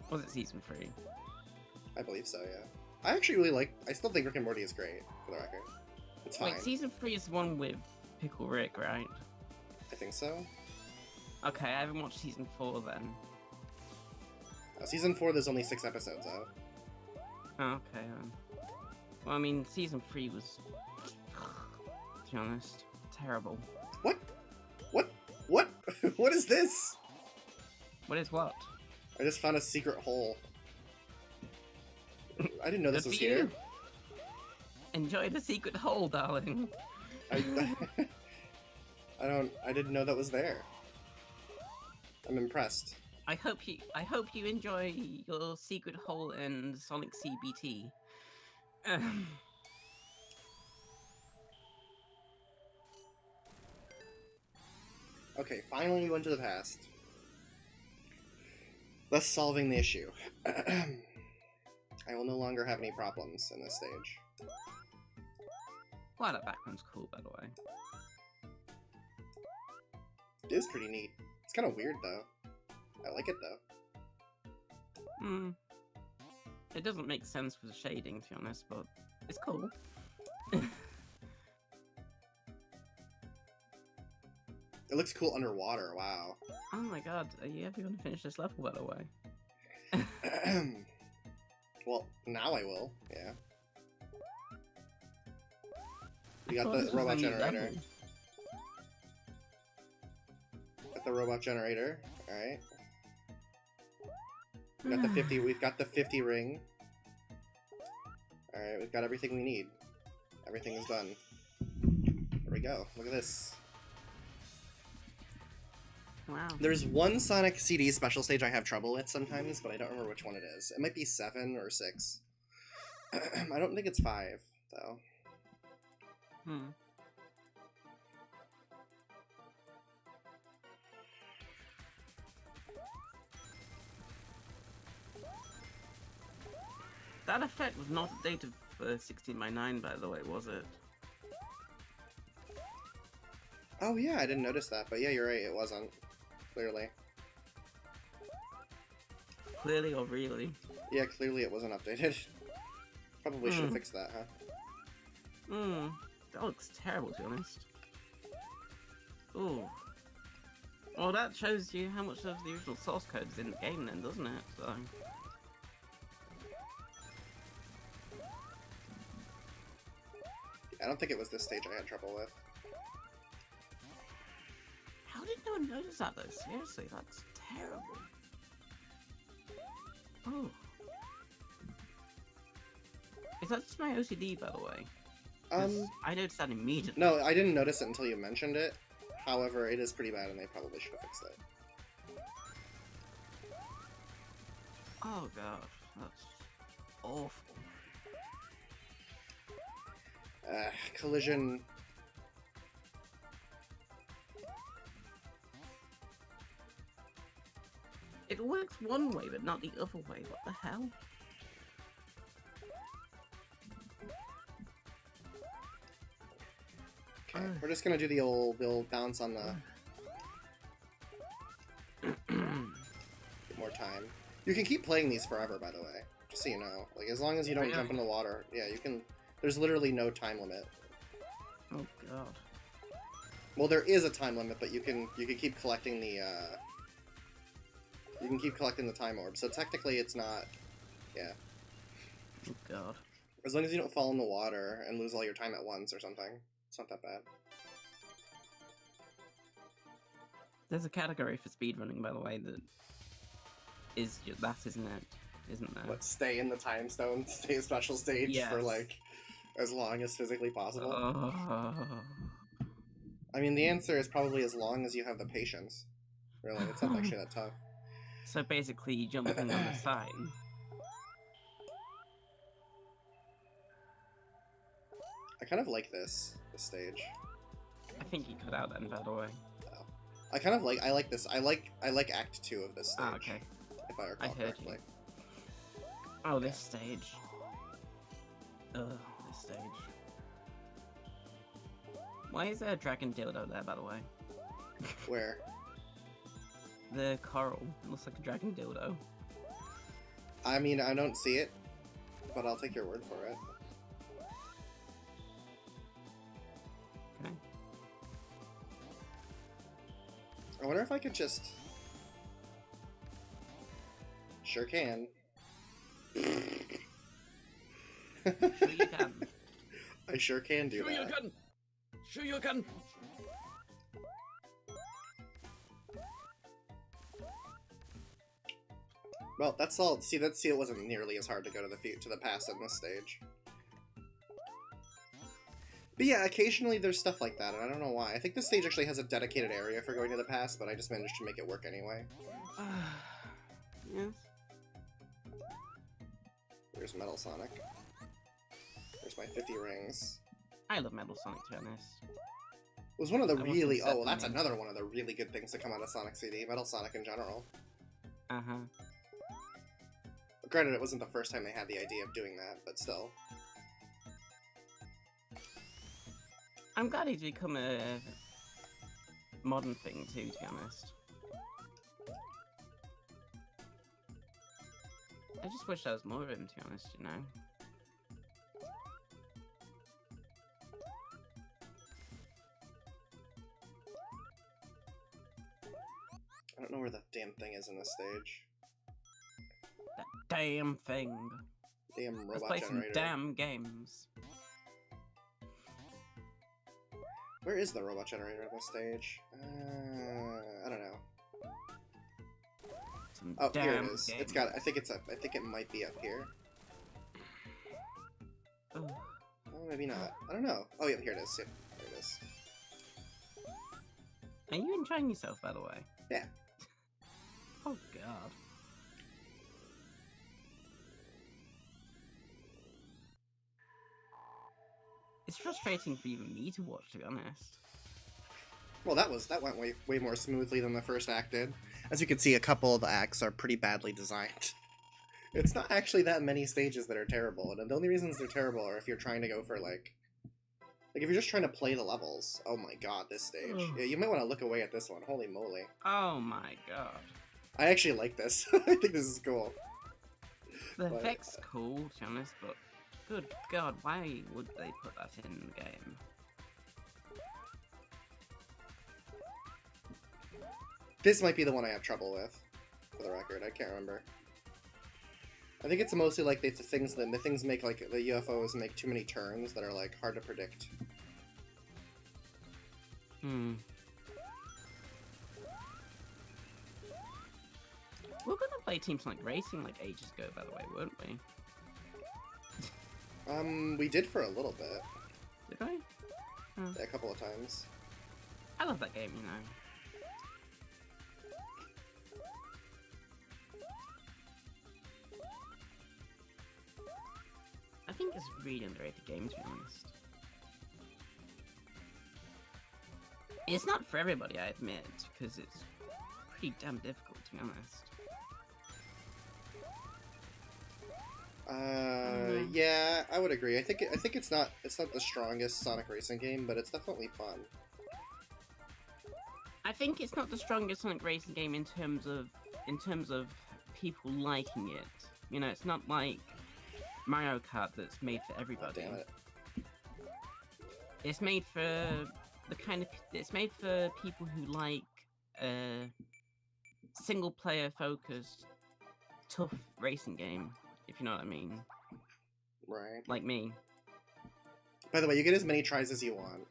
Was it Season 3? I believe so, yeah. I actually really like... I still think Rick and Morty is great, for the record. It's fine. Wait, Season 3 is the one with Pickle Rick, right? I think so. Okay, I haven't watched Season 4 then. Season 4, there's only 6 episodes out. Oh, okay, well, I mean, Season 3 was, to be honest, terrible. What? What? What? What is this? What is what? I just found a secret hole. I didn't know this Good was for here. you. Enjoy the secret hole, darling. I didn't know that was there. I'm impressed. I hope you enjoy your secret hole in Sonic CBT. Okay, finally we went to the past. Thus solving the issue. I will no longer have any problems in this stage. Wow, that background's cool, by the way. It is pretty neat. It's kind of weird, though. I like it, though. It doesn't make sense with the shading, to be honest, but it's cool. It looks cool underwater, wow. Oh my god, are you ever going to finish this level, by the way? Well, now I will, yeah. You I got thought this the was robot a new generator. level. Got the robot generator, alright. We've got the 50 ring. Alright, we've got everything we need. Everything is done. There we go, look at this. Wow. There's one Sonic CD special stage I have trouble with sometimes, but I don't remember which one it is. It might be 7 or 6. I don't think it's 5, though. That effect was not updated for 16x9, by the way, was it? Oh yeah, I didn't notice that, but yeah, you're right, it wasn't. Clearly. Clearly or really? Yeah, clearly it wasn't updated. Probably should have fixed that, huh? That looks terrible, to be honest. Ooh. Well, that shows you how much of the original source code is in the game then, doesn't it? So... I don't think it was this stage I had trouble with. How did no one notice that, though? Seriously, that's terrible. Oh. Is that just my OCD, by the way? 'Cause I noticed that immediately. No, I didn't notice it until you mentioned it. However, it is pretty bad, and they probably should have fixed it. Oh gosh, that's awful. Collision. It works one way, but not the other way. What the hell? Okay, we're just gonna do the old bounce on the. Get more time. You can keep playing these forever, by the way. Just so you know, like as long as you don't Really? jump into the water, yeah, you can. There's literally no time limit. Oh god. Well, there is a time limit, but you can keep collecting the. You can keep collecting the time orb, so technically it's not. Yeah. Oh god. As long as you don't fall in the water and lose all your time at once or something, it's not that bad. There's a category for speedrunning, by the way, that is that, isn't it? Isn't there? Let's stay in the time stone, stay in special stage for Yes. like as long as physically possible. Oh. I mean, the answer is probably as long as you have the patience. Really, it's not actually that tough. So basically, you jumping on the side. I kind of like this stage. I think you cut out then, by the way. I kind of like. I like this. I like Act 2 of this stage. Ah, okay. If I recall I heard correctly. you. Oh, this stage. Ugh, this stage. Why is there a dragon dildo there, by the way? Where? The coral. It looks like a dragon dildo. I mean, I don't see it, but I'll take your word for it. Okay. I wonder if I could just... Sure can. Sure you can. I sure can do that. Sure you can! Sure you can! Well, that's all. See, it wasn't nearly as hard to go to the past in this stage. But yeah, occasionally there's stuff like that, and I don't know why. I think this stage actually has a dedicated area for going to the past, but I just managed to make it work anyway. Yes. There's Metal Sonic. There's my 50 rings. I love Metal Sonic, to be honest. It was one of the I wasn't really... Oh, accepting that's it. another one of the really good things to come out of Sonic CD. Metal Sonic in general. Uh-huh. Granted, it wasn't the first time they had the idea of doing that, but still. I'm glad he's become a modern thing too, to be honest. I just wish there was more of him, to be honest, you know? I don't know where the damn thing is in this stage. That damn thing. Damn Let's robot play some generator. damn games. Where is the robot generator on this stage? I don't know. Some Oh, damn here it is. games. It's got. I think it's up. I think it might be up here. Ugh. Oh, maybe not. I don't know. Oh, yeah, here it is. Yep, there it is. Are you enjoying yourself, by the way? Yeah. Oh, God. It's frustrating for even me to watch, to be honest. Well, that went way more smoothly than the first act did. As you can see, a couple of the acts are pretty badly designed. It's not actually that many stages that are terrible, and the only reasons they're terrible are if you're trying to go for like if you're just trying to play the levels. Oh my god, this stage. Ugh. Yeah, you might want to look away at this one. Holy moly. Oh my god. I actually like this. I think this is cool. The But, effect's cool, to be honest, but good god, why would they put that in the game? This might be the one I have trouble with, for the record. I can't remember. I think it's mostly like the things make like the UFOs make too many turns that are like hard to predict. We're gonna play Team Sonic Racing like ages ago, by the way, weren't we? We did for a little bit. Did we? Oh. Yeah, a couple of times. I love that game, you know. I think it's a really underrated game, to be honest. It's not for everybody, I admit, because it's pretty damn difficult, to be honest. Yeah, I would agree. I think it's not the strongest Sonic Racing game, but it's definitely fun. I think it's not the strongest Sonic Racing game in terms of people liking it. You know, it's not like Mario Kart that's made for everybody. Oh, damn it. It's made for it's made for people who like single player focused tough racing game, if you know what I mean. Right. Like me. By the way, you get as many tries as you want.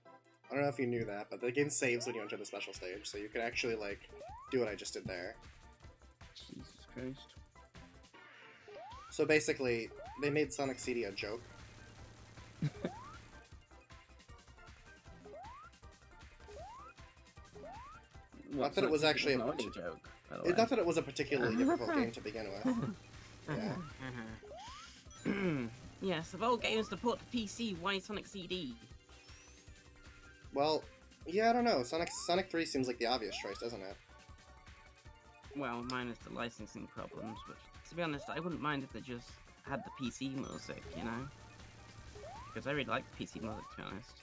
I don't know if you knew that, but the game saves when you enter the special stage, so you can actually, like, do what I just did there. Jesus Christ. So basically, they made Sonic CD a joke. Not that it was actually a joke. Not that it was a particularly difficult game to begin with. Yeah. Yes, of all games to port to PC, why Sonic CD? Well, yeah, I don't know. Sonic 3 seems like the obvious choice, doesn't it? Well, minus the licensing problems, which, to be honest, I wouldn't mind if they just had the PC music, you know? Because I really like the PC music, to be honest.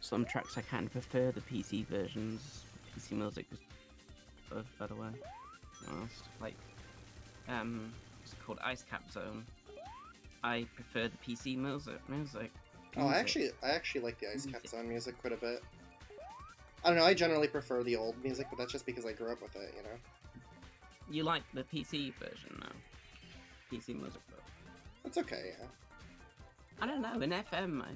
Some tracks I kind of prefer the PC versions. PC music was by the way. To be honest. Like, it's called Ice Cap Zone. I prefer the PC music. Oh, I actually like the Ice Cap Zone music quite a bit. I don't know, I generally prefer the old music, but that's just because I grew up with it, you know? You like the PC version, though? PC music, though? It's okay, yeah. I don't know, in FM, I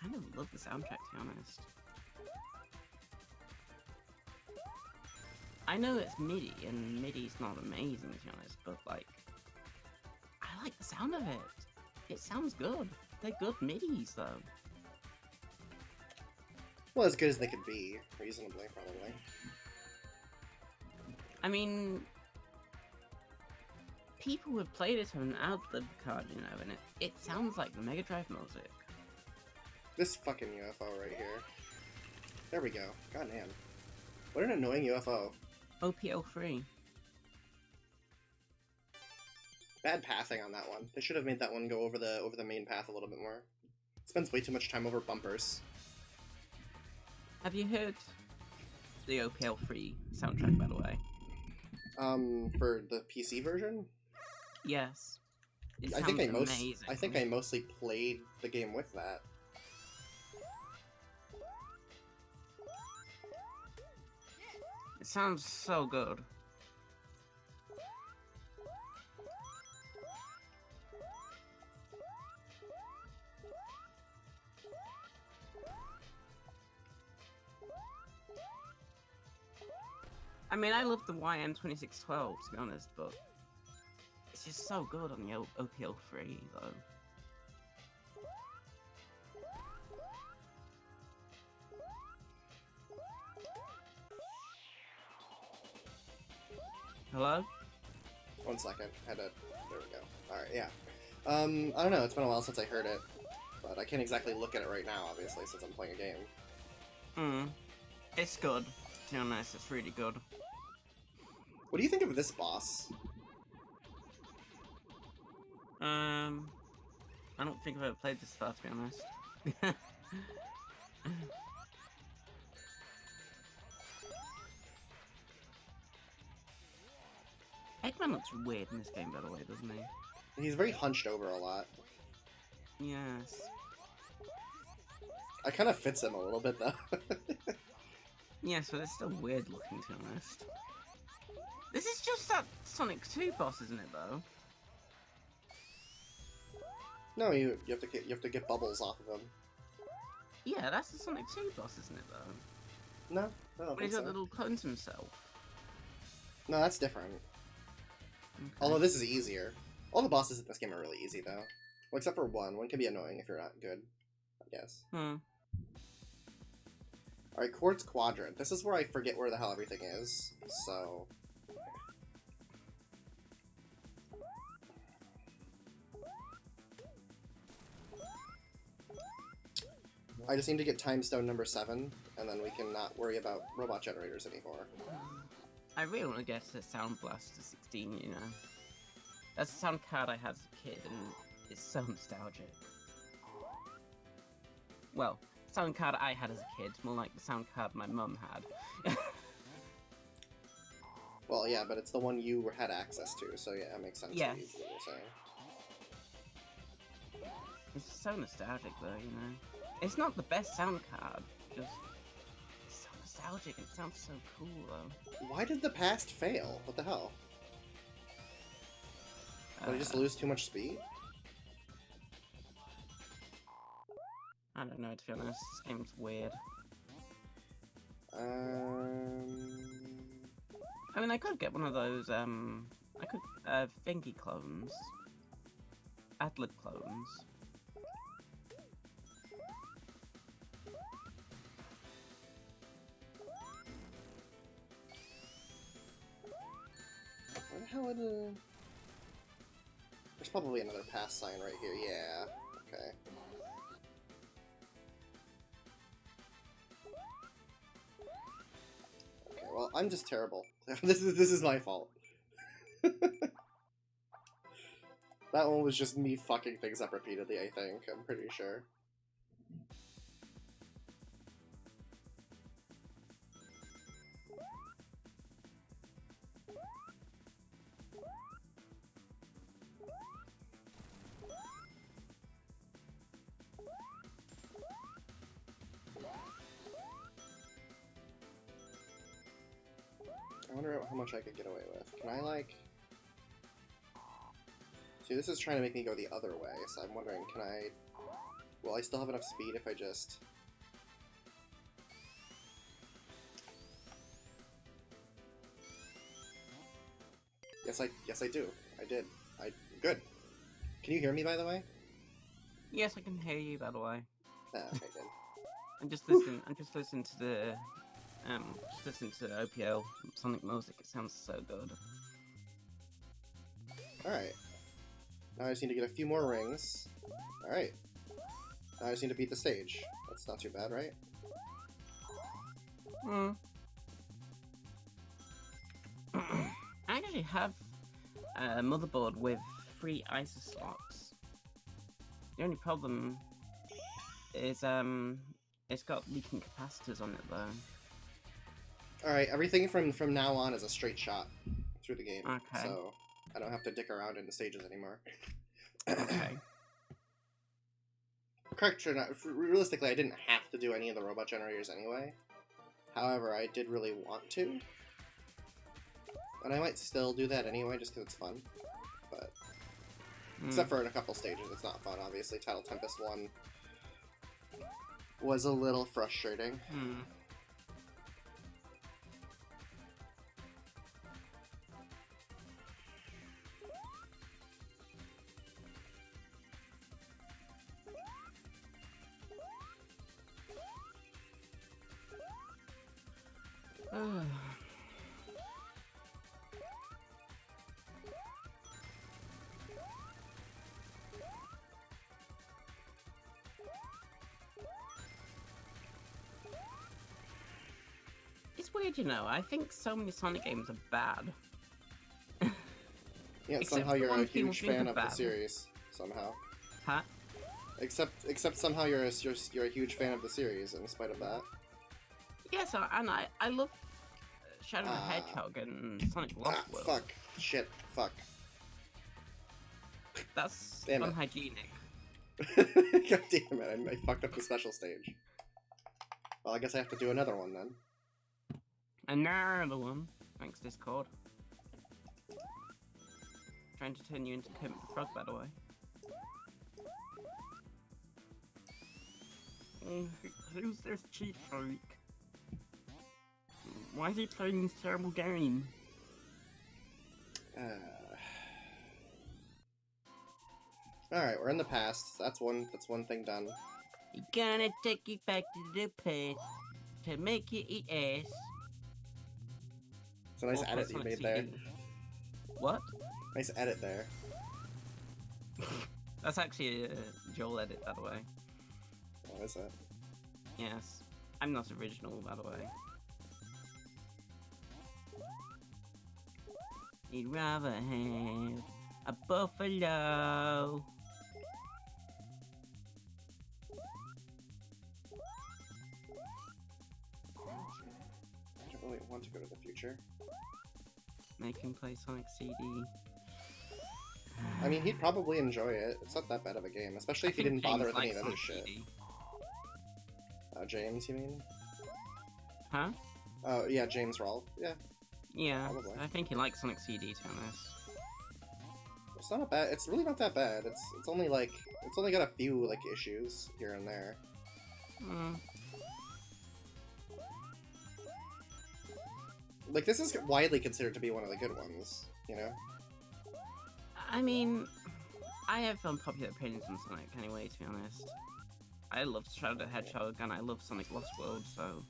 kind of love the soundtrack, to be honest. I know it's MIDI, and MIDI's not amazing, to be honest, but, like, I like the sound of it. It sounds good. They're good MIDIs, though. Well, as good as they could be, reasonably, probably. I mean, people have played it on an ad-lib card, you know, and it sounds like the Mega Drive music. This fucking UFO right here. There we go. God damn. What an annoying UFO. OPL3. Bad pathing on that one. They should have made that one go over the main path a little bit more. It spends way too much time over bumpers. Have you heard the OPL3 soundtrack, by the way? For the PC version? Yes. It I sounds think amazing. I think I mostly played the game with that. It sounds so good. I mean, I love the YM2612, to be honest, but it's just so good on the OPL3, though. Hello? 1 second. There we go. Alright, yeah. I don't know, it's been a while since I heard it. But I can't exactly look at it right now, obviously, since I'm playing a game. It's good. To be honest, it's really good. What do you think of this boss? I don't think I've ever played this far, to be honest. Eggman looks weird in this game, by the way, doesn't he? He's very hunched over a lot. Yes. I kind of fits him a little bit, though. Yes, but it's still weird looking, to be honest. This is just that Sonic 2 boss, isn't it, though? No, you have to get bubbles off of him. Yeah, that's the Sonic 2 boss, isn't it, though? No, I don't When think he's got so. little clones himself. No, that's different. Okay. Although this is easier. All the bosses in this game are really easy, though. Well, except for one. One can be annoying if you're not good, I guess. Alright, Quartz Quadrant. This is where I forget where the hell everything is, so... I just need to get Time Stone number 7, and then we can not worry about robot generators anymore. I really want to get to Sound Blaster 16, you know. That's a sound card I had as a kid, and it's so nostalgic. Well, sound card I had as a kid, more like the sound card my mum had. Well, yeah, but it's the one you had access to, so yeah, it makes sense Yes. what you're saying. It's so nostalgic, though, you know. It's not the best sound card, just it's so nostalgic. It sounds so cool, though. Why did the past fail? What the hell? Did I just lose too much speed? I don't know, to be honest. This game's weird. I mean, I could get one of those, thingy clones. Adlib clones. Where the hell are the... There's probably another pass sign right here. Yeah. Okay. Okay, well, I'm just terrible. This is my fault. That one was just me fucking things up repeatedly, I think. I'm pretty sure. I wonder how much I could get away with. Can I, like... See, this is trying to make me go the other way, so I'm wondering, can I... Will I still have enough speed if I just... Yes, I do. I did. Good. Can you hear me, by the way? Yes, I can hear you, by the way. Ah, okay, good. I'm just listening to the, OPL Sonic music. It sounds so good. Alright. Now I just need to get a few more rings. Alright. Now I just need to beat the stage. That's not too bad, right? I actually have a motherboard with 3 ISO slots. The only problem is, it's got leaking capacitors on it, though. Alright, everything from now on is a straight shot through the game. Okay. So I don't have to dick around in the stages anymore. Okay. Correct or not, realistically, I didn't have to do any of the robot generators anyway. However, I did really want to. And I might still do that anyway, just because it's fun. But except for in a couple stages, it's not fun, obviously. Tidal Tempest 1 was a little frustrating. It's weird, you know. I think so many Sonic games are bad. Yeah, Except somehow for you're a ones people huge think fan are of the bad. series. Somehow. Huh? Except somehow you're a huge fan of the series, in spite of that. Yes, and I love Shadow the Hedgehog and Sonic Lost World. Fuck. Shit. Fuck. That's Damn it. unhygienic. God damn it, I fucked up the special stage. Well, I guess I have to do another one then. Another one. Thanks, Discord. Trying to turn you into Kermit the Frog, by the way. Who's this cheat freak? Why is he playing this terrible game? Alright, we're in the past. That's one thing done. Gonna take you back to the past to make you eat ass. It's a nice Or edit play you Sonic made there. CD. What? Nice edit there. That's actually a Joel edit, by the way. What is it? Yes. I'm not original, by the way. He'd rather have a buffalo. I don't really want to go to the future. Make him play Sonic CD. I mean, he'd probably enjoy it. It's not that bad of a game, especially if he didn't bother with any of the other shit. James, you mean? Huh? Oh, yeah, James Rolfe. Yeah, Yeah, probably. I think he likes Sonic CD, to be honest. It's not bad. It's really not that bad. It's only like it's only got a few like issues here and there. Hmm. Like this is widely considered to be one of the good ones. You know? I mean, I have unpopular opinions on Sonic anyway, to be honest. I love Shadow the Hedgehog and I love Sonic Lost World, so...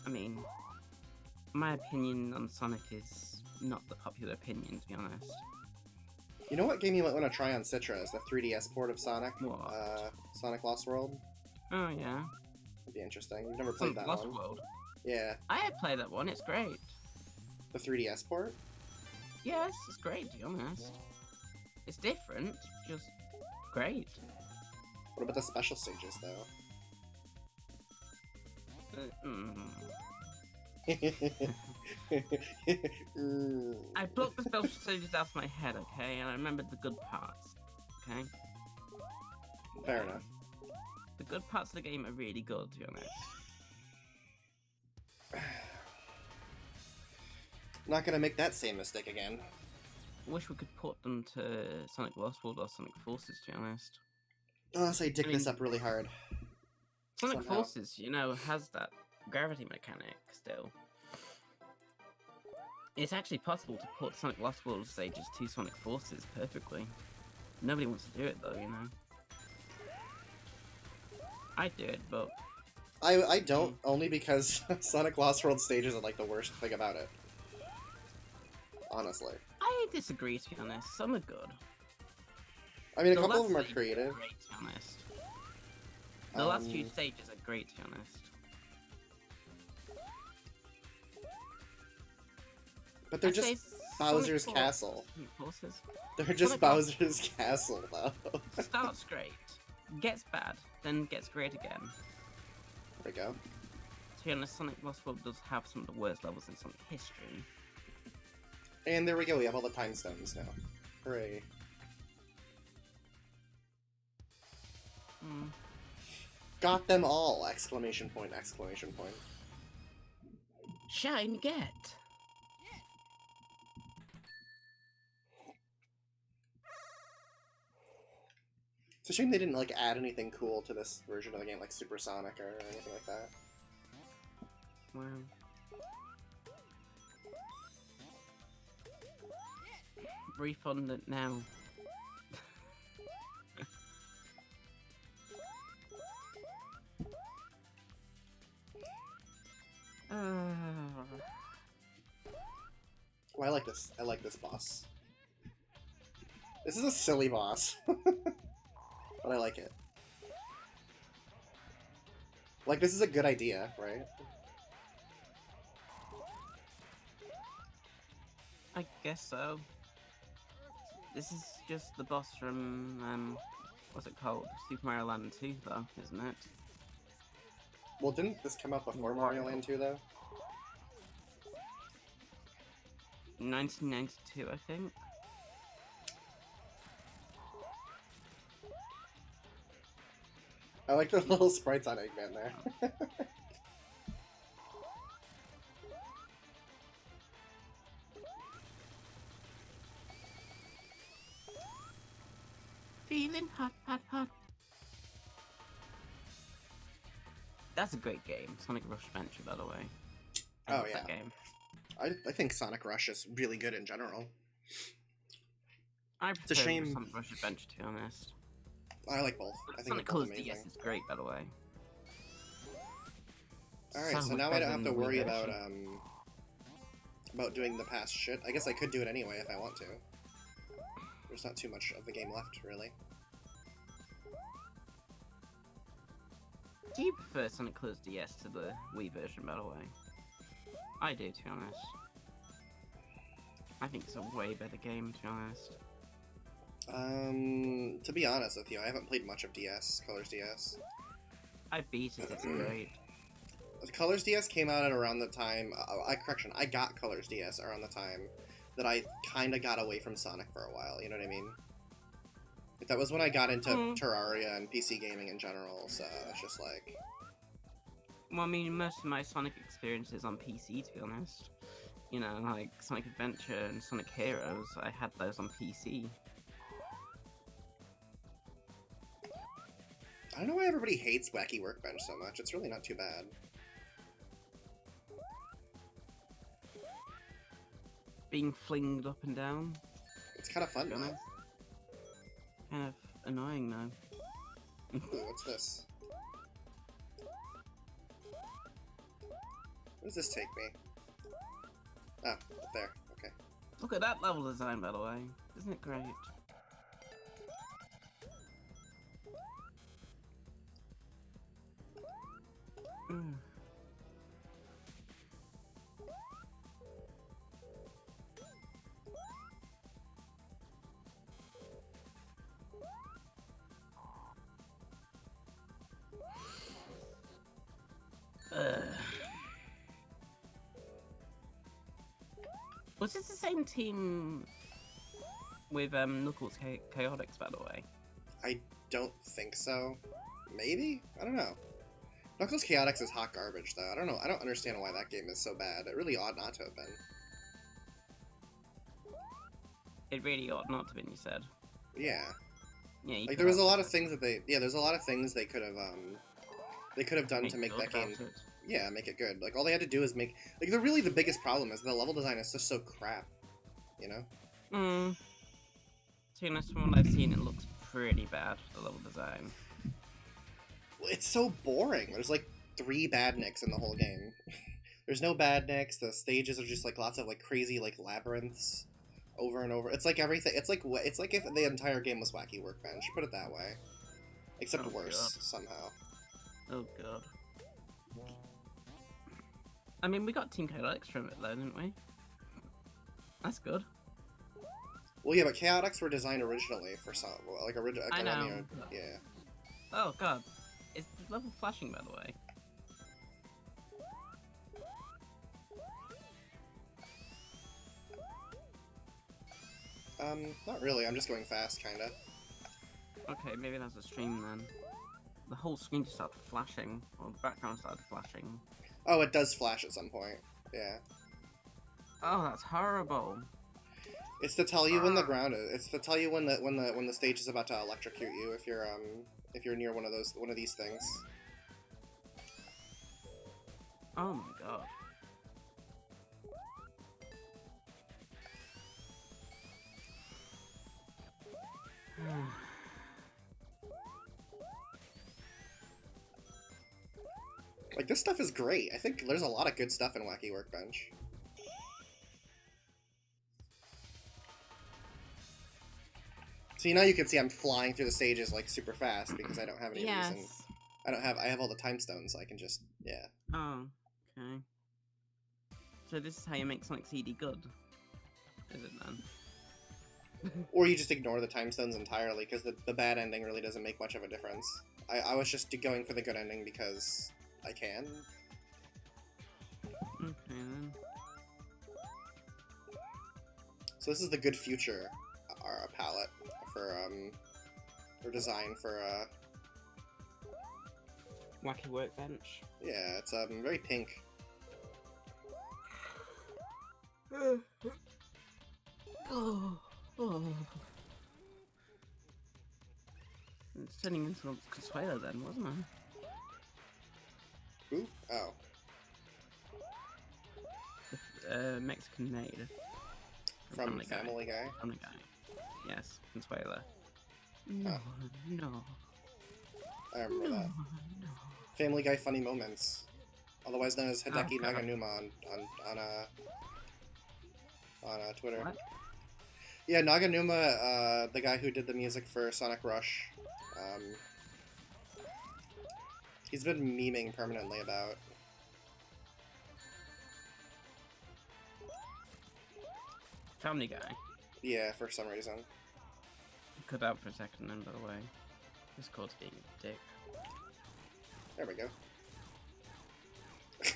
I mean, my opinion on Sonic is not the popular opinion, to be honest. You know what game you might want to try on Citra is the 3DS port of Sonic. What? Sonic Lost World. Oh, yeah. Would be interesting. You've never played Sonic that Lost one. World. Yeah. I have played that one, it's great. The 3DS port? Yes, it's great, to be honest. It's different, just great. What about the special stages, though? I blocked the special stages out of my head, okay, and I remembered the good parts, okay? Fair enough. The good parts of the game are really good, to be honest. Not gonna make that same mistake again. Wish we could put them to Sonic Lost World or Sonic Forces, to be honest. Unless I dig I mean- this up really hard. Sonic Somehow. Forces, you know, has that gravity mechanic still. It's actually possible to put Sonic Lost World stages to Sonic Forces perfectly. Nobody wants to do it though, you know. I'd do it, but I don't, only because Sonic Lost World stages are like the worst thing about it. Honestly. I disagree, to be honest. Some are good. I mean, a The couple of last them are stage is creative. Great, to be honest. The last few stages are great, to be honest. But they're I'd say just Bowser's Sonic Castle. Forces They're just Sonic Bowser's Castle, though. starts great, gets bad, then gets great again. There we go. To be honest, Sonic Lost World does have some of the worst levels in Sonic history. And there we go, we have all the time stones now. Hooray. Hmm. Got them all! Exclamation point, exclamation point. Shine get! It's a shame they didn't, like, add anything cool to this version of the game, like Supersonic or anything like that. Wow. Refund it now. Oh, I like this. I like this boss. This is a silly boss. But I like it. Like, this is a good idea, right? I guess so. This is just the boss from, what's it called? Super Mario Land 2, though, isn't it? Well, didn't this come out before Mario Land 2, though? 1992, I think. I like the little sprites on Eggman there. Feeling hot, hot, hot. That's a great game. Sonic Rush Adventure, by the way. I Oh, love yeah. that game. I think Sonic Rush is really good in general. I a prefer shame- Sonic Rush Adventure, to be honest. I like both. I think Sonic they're both Colors amazing. DS is great, by the way. Alright, so much now I better don't have than to the Wii worry version. about doing the past shit. I guess I could do it anyway if I want to. There's not too much of the game left, really. Do you prefer Sonic Colors DS to the Wii version, by the way? I do, to be honest. I think it's a way better game, to be honest. To be honest with you, I haven't played much of DS, Colors DS. I beat it, it's great. Colors DS came out at around the time, I got Colors DS around the time that I kinda got away from Sonic for a while, you know what I mean? Like, that was when I got into Terraria and PC gaming in general, so it's just like... Well, I mean, most of my Sonic experiences on PC, to be honest. You know, like Sonic Adventure and Sonic Heroes, I had those on PC. I don't know why everybody hates Wacky Workbench so much, it's really not too bad. Being flinged up and down, It's kind of fun, to be though. honest. Kind of annoying, though. Ooh, what's this? Where does this take me? Oh, up there. Okay. Look at that level design, by the way. Isn't it great? Mm. Was this the same team with Knuckles Chaotix, by the way? I don't think so. Maybe? I don't know. Knuckles Chaotix is hot garbage, though. I don't know. I don't understand why that game is so bad. It really ought not to have been. It really ought not to have been, you said. Yeah. Yeah, you Like, could there was a have lot of things that there's a lot of things they could have done to make that game, it. yeah, make it good. Like, all they had to do is make, like, the biggest problem is the level design is just so crap, you know? To be honest, from what I've seen, it looks pretty bad, the level design. Well, it's so boring. There's, like, 3 badniks in the whole game. There's no badniks, the stages are just, like, lots of, like, crazy, like, labyrinths over and over. It's like everything, it's like if the entire game was Wacky Workbench, put it that way. Except Oh, worse, God. somehow. Oh god. I mean, we got Team Chaotix from it though, didn't we? That's good. Well, yeah, but Chaotix were designed originally for some, like, original. I know. Yeah. Oh god. Is the level flashing, by the way? Not really. I'm just going fast, kinda. Okay, maybe that's a stream then. The whole screen just started flashing, or the background started flashing. Oh, it does flash at some point. Yeah. Oh, that's horrible. It's to tell you when the ground is. It's to tell you when the stage is about to electrocute you if you're near one of these things. Oh my god. Like, this stuff is great. I think there's a lot of good stuff in Wacky Workbench. See, now you can see I'm flying through the stages, like, super fast because I don't have any reason. I have all the time stones, so I can just, yeah. Oh, okay. So this is how you make Sonic CD good? Is it then? Or you just ignore the time stones entirely, because the bad ending really doesn't make much of a difference. I was just going for the good ending because I can. Okay then. So this is the good future palette for design for Wacky Workbench. yeah, it's very pink. Oh. It's turning into Consuelo then, wasn't it? Ooh, oh. Mexican maid. From Family Guy? Family Guy. Yes, Consuela. No, no. I remember No, that. no. Family Guy funny moments. Otherwise known as Hideki God. Naganuma on Twitter. What? Yeah, Naganuma, the guy who did the music for Sonic Rush. He's been memeing permanently about. Family Guy. Yeah, for some reason. Cut out for a second then, by the way. Discord's being a dick. There we go.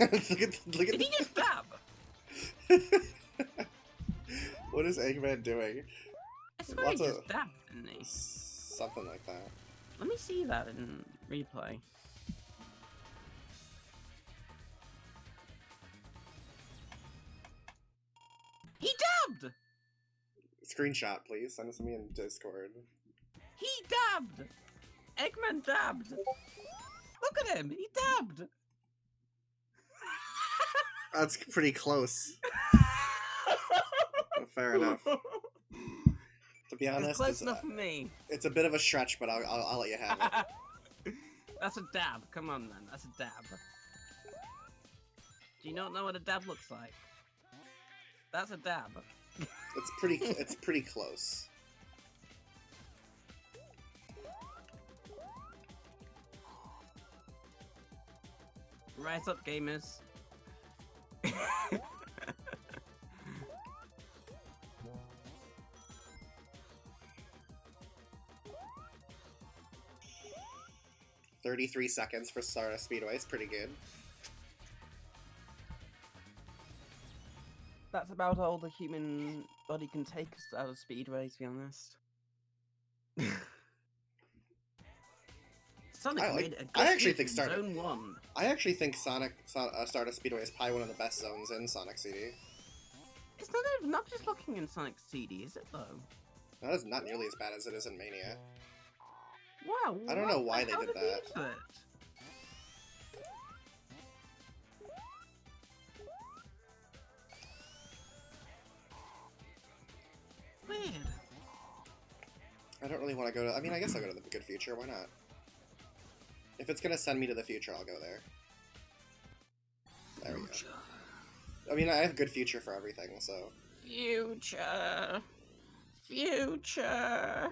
look at Did he just dab? What is Eggman doing? I swear he just dabbed, didn't he? Something like that. Let me see that in replay. He dabbed! Screenshot, please. Send it to me in Discord. He dabbed! Eggman dabbed! Look at him! He dabbed! That's pretty close. Fair enough. To be honest, It's close enough for me. It's a bit of a stretch, but I'll let you have it. That's a dab. Come on, then. That's a dab. Do you not know what a dab looks like? That's a dab. It's pretty close. Rise up, gamers. 33 seconds for Stardust Speedway is pretty good. That's about all the human body can take us out of Speedway, to be honest. Sonic made a good I actually hit think in Zone 1. I actually think Stardust Speedway is probably one of the best zones in Sonic CD. It's not just looking in Sonic CD, is it though? That is not nearly as bad as it is in Mania. Wow. I don't know why they did that. Weird. I don't really want to go to... I mean, I guess I'll go to the Good Future. Why not? If it's going to send me to the future, I'll go there. There we go. I mean, I have Good Future for everything, so... Future. Future.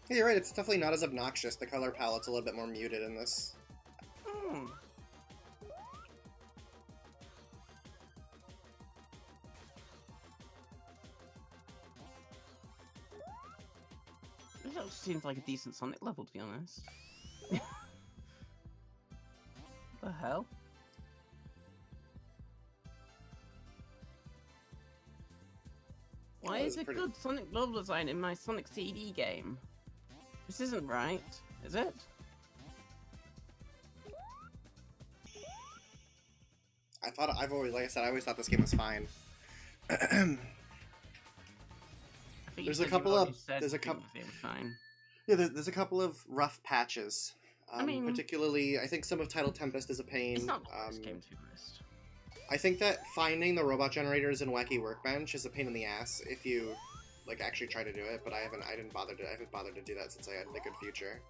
Yeah, you're right, it's definitely not as obnoxious. The color palette's a little bit more muted in this. Hmm. This actually seems like a decent Sonic level, to be honest. What the hell? Why is it good Sonic level design in my Sonic CD game? This isn't right, is it? Like I said, I always thought this game was fine. There's a couple of rough patches. I mean, particularly, I think some of Tidal Tempest is a pain. It's not this game, to be honest. I think that finding the robot generators in Wacky Workbench is a pain in the ass if you like actually try to do it. But I haven't bothered to do that since I had the Good Future.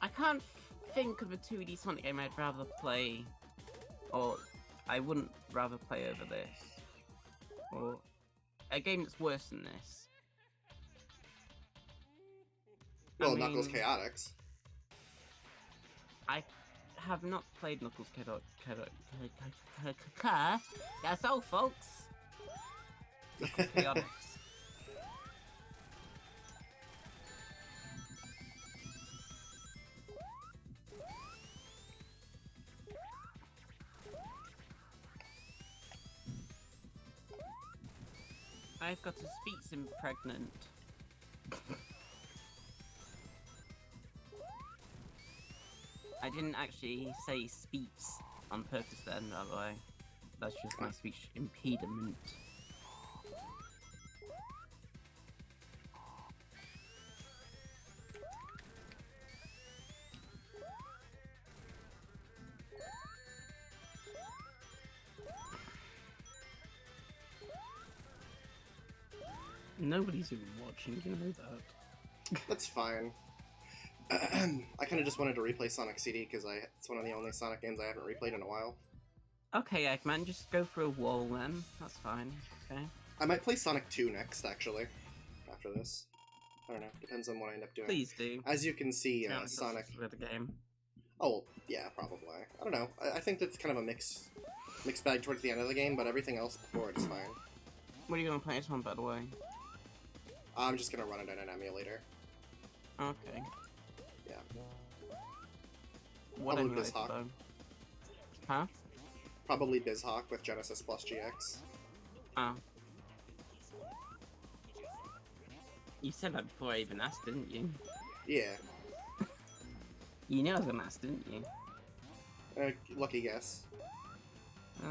I can't think of a 2D Sonic game I'd rather play, or I wouldn't rather play over this, or a game that's worse than this. Well, Knuckles Chaotix. I have not played Knuckles Chaotix. That's all, folks. Knuckles Chaotix. I've got a speech impregnant. I didn't actually say speech on purpose then, by the way. That's just my speech impediment. Nobody's even watching, you know that. That's fine. I kind of just wanted to replay Sonic CD because it's one of the only Sonic games I haven't replayed in a while. Okay, Eggman, just go for a wall then. That's fine. Okay. I might play Sonic 2 next, actually, after this. I don't know. Depends on what I end up doing. Please do. As you can see, Honest, Sonic... with the game. Oh, yeah, probably. I don't know. I think that's kind of a mixed bag towards the end of the game, but everything else before it's fine. What are you going to play it on, by the way? I'm just going to run it in an emulator. Okay. Yeah. What Probably emulator, BizHawk. though? Huh? Probably BizHawk with Genesis plus GX. Oh. You said that before I even asked, didn't you? Yeah. You knew I was going to ask, didn't you? Lucky guess.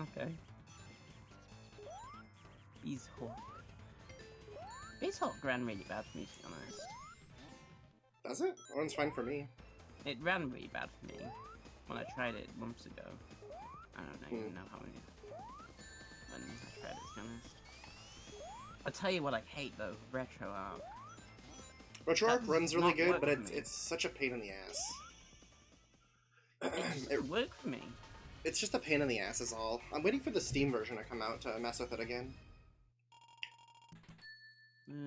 Okay. BizHawk. BizHawk ran really bad for me, to be honest. Does it? That one's fine for me. It ran really bad for me when I tried it months ago. I don't even know how many when I tried it, to be honest. I'll tell you what I hate though, Retro Arc. Retro Arc runs really not good, work but for me. it's such a pain in the ass. It just didn't work for me. It's just a pain in the ass is all. I'm waiting for the Steam version to come out to mess with it again.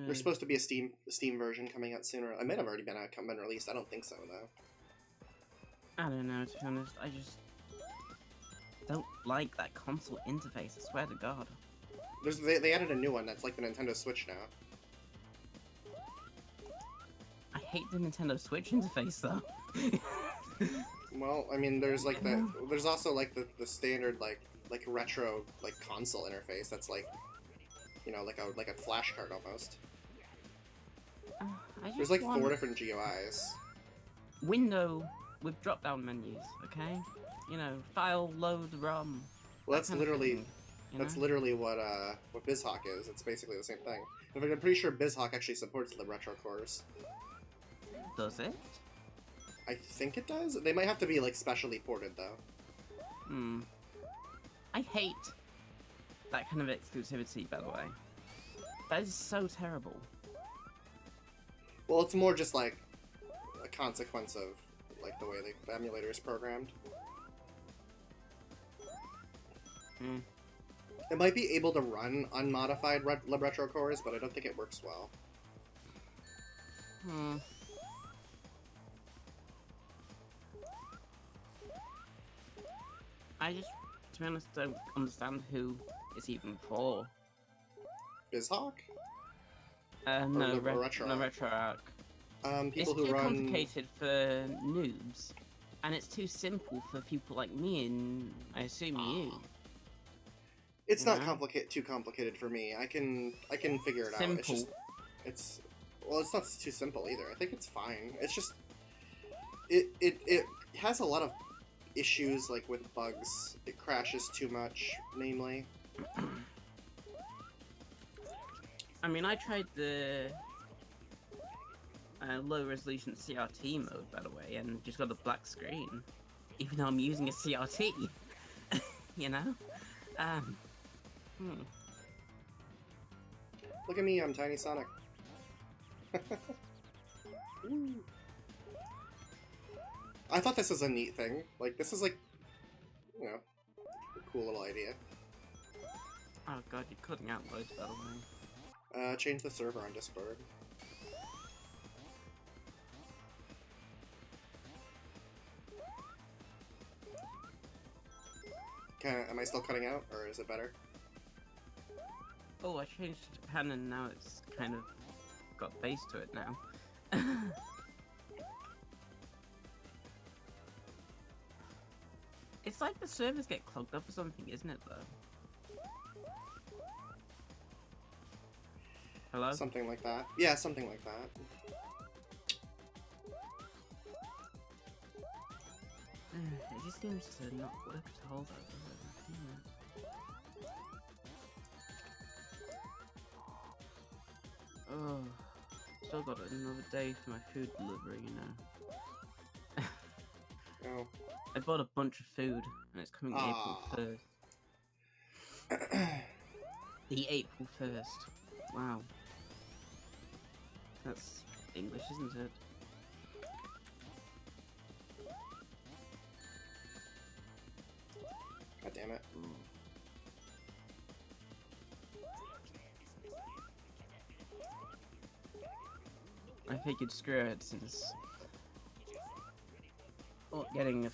There's supposed to be a Steam version coming out sooner. It might have already been released. I don't think so though. I don't know, to be honest. I just don't like that console interface, I swear to God. They added a new one that's like the Nintendo Switch now. I hate the Nintendo Switch interface though. Well, I mean, there's like there's also like the standard like retro like console interface that's like, you know, like a flash card almost. There's like 4 different GUIs. Window with drop-down menus, okay? You know, file, load, ROM. Well, that's literally That's literally what BizHawk is. It's basically the same thing. In fact, I'm pretty sure BizHawk actually supports the retro cores. Does it? I think it does. They might have to be like specially ported though. Hmm. I hate that kind of exclusivity, by the way. That is so terrible. Well, it's more just like a consequence of like the way the emulator is programmed. Hmm. It might be able to run unmodified retro cores, but I don't think it works well. Hmm. I just, to be honest, don't understand who it's even for. BizHawk? No, Retro Arc? Retro Arc. People It's who too run. complicated for noobs, and it's too simple for people like me and I assume you. It's not Yeah. too complicated for me. I can figure it out. Simple. It's just, it's not too simple either. I think it's fine. It's just, it has a lot of issues like with bugs. It crashes too much, namely. I mean, I tried the low resolution CRT mode, by the way, and just got a black screen, even though I'm using a CRT. You know? Look at me, I'm Tiny Sonic. I thought this was a neat thing. Like, this is like, you know, a cool little idea. Oh god, you're cutting out loads, by the way. Change the server on Discord. Am I still cutting out, or is it better? Oh, I changed to Japan and now it's kind of got bass to it now. It's like the servers get clogged up or something, isn't it, though? Hello? Something like that. Yeah, something like that. It just seems to not work at all, though. Oh, still got another day for my food delivery, you know. Oh. I bought a bunch of food, and it's coming April 1st. The April 1st. Wow. That's English, isn't it? God damn it. I figured screw it since well, getting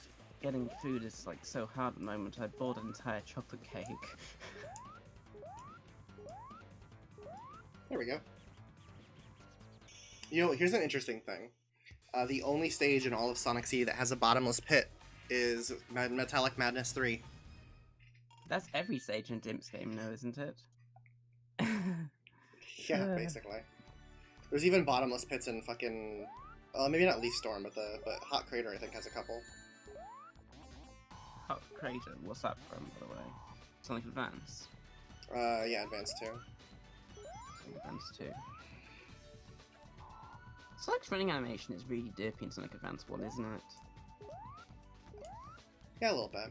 food is like so hard at the moment. I bought an entire chocolate cake. There we go. You know, here's an interesting thing. The only stage in all of Sonic C that has a bottomless pit is Metallic Madness 3. That's every stage in Dimp's game, though, isn't it? Yeah, basically. There's even bottomless pits in fucking... maybe not Leaf Storm, but Hot Crater, I think, has a couple. Hot Crater, what's that from, by the way? Sonic Advance? Yeah, Advanced 2. Sonic Advance 2. Sonic's running animation is really derpy in Sonic Advance 1, isn't it? Yeah, a little bit.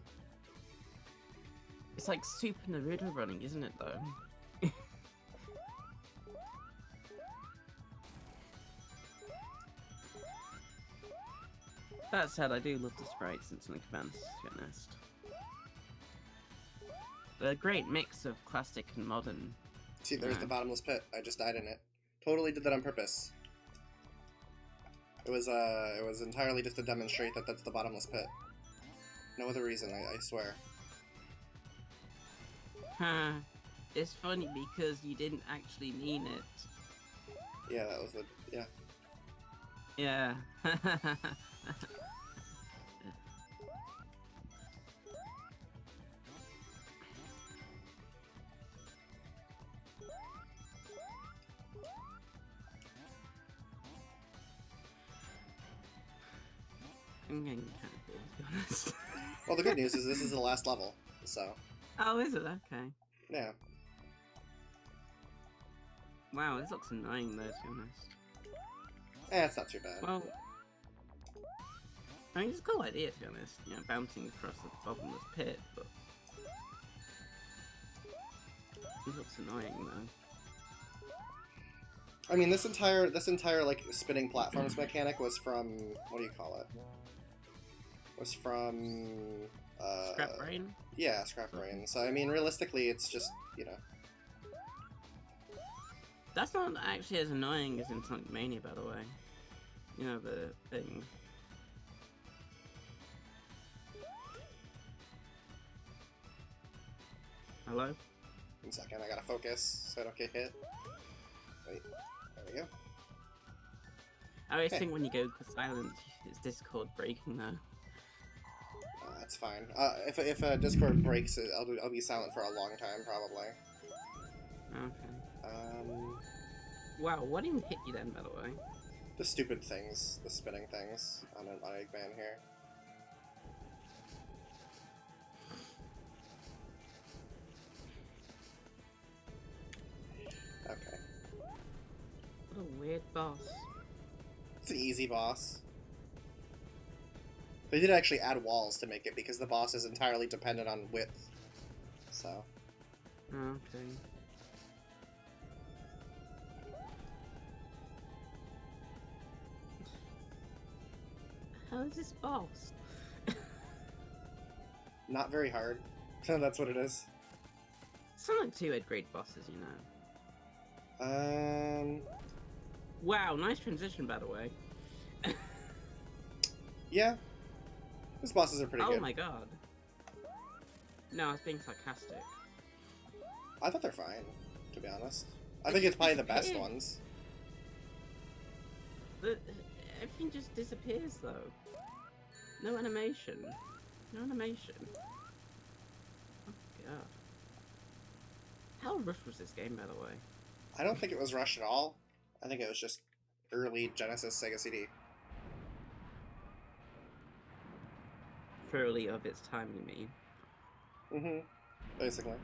It's like Super Naruto running, isn't it, though? That said, I do love the sprites in Sonic Advance, to be honest. They're a great mix of classic and modern. See, there's the bottomless pit. I just died in it. Totally did that on purpose. It was entirely just to demonstrate that that's the bottomless pit. No other reason, I swear. Huh. It's funny because you didn't actually mean it. Yeah, that was the... yeah. Yeah. I'm getting kind of bored, to be honest. Well, the good news is this is the last level, so... Oh, is it? Okay. Yeah. Wow, this looks annoying though, to be honest. It's not too bad. Well, I mean, it's a cool idea, to be honest. You know, bouncing across the bottomless pit, but... it looks annoying though. I mean, this entire like spinning platforms mechanic was from, what do you call it? Was from Scrap Brain? Yeah, Scrap Brain. So I mean, realistically, it's just, you know. That's not actually as annoying as in Sonic Mania, by the way. You know, the thing. Hello? 1 second, I gotta focus so I don't get hit. Wait, there we go. I always think when you go silent, it's Discord breaking though. That's fine. If Discord breaks, I'll be silent for a long time, probably. Okay. Wow, what even hit you then, by the way? The stupid things, the spinning things on Eggman here. Okay. What a weird boss. It's an easy boss. They did actually add walls to make it because the boss is entirely dependent on width. So. Okay. How is this boss? Not very hard. That's what it is. Sonic 2 had great bosses, you know. Wow, nice transition, by the way. Yeah. These bosses are pretty good. Oh my god. No, I was being sarcastic. I thought they're fine, to be honest. I think it's probably the best ones. Everything just disappears, though. No animation. No animation. Oh god. How rushed was this game, by the way? I don't think it was rushed at all. I think it was just early Genesis Sega CD. Thoroughly of its time, you mean? Mm-hmm. Basically.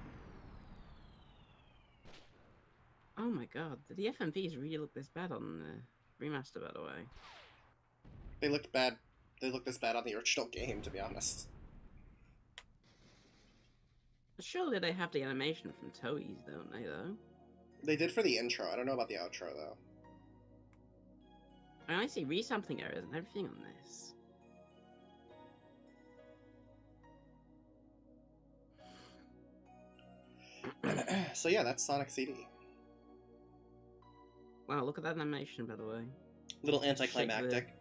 Oh my god, did the FMVs really look this bad on the remaster, by the way? They looked bad. They looked this bad on the original game, to be honest. Surely they have the animation from Toei's, don't they, though? They did for the intro. I don't know about the outro, though. I see resampling errors and everything on this. So yeah, that's Sonic CD. Wow, look at that animation, by the way. Little anticlimactic.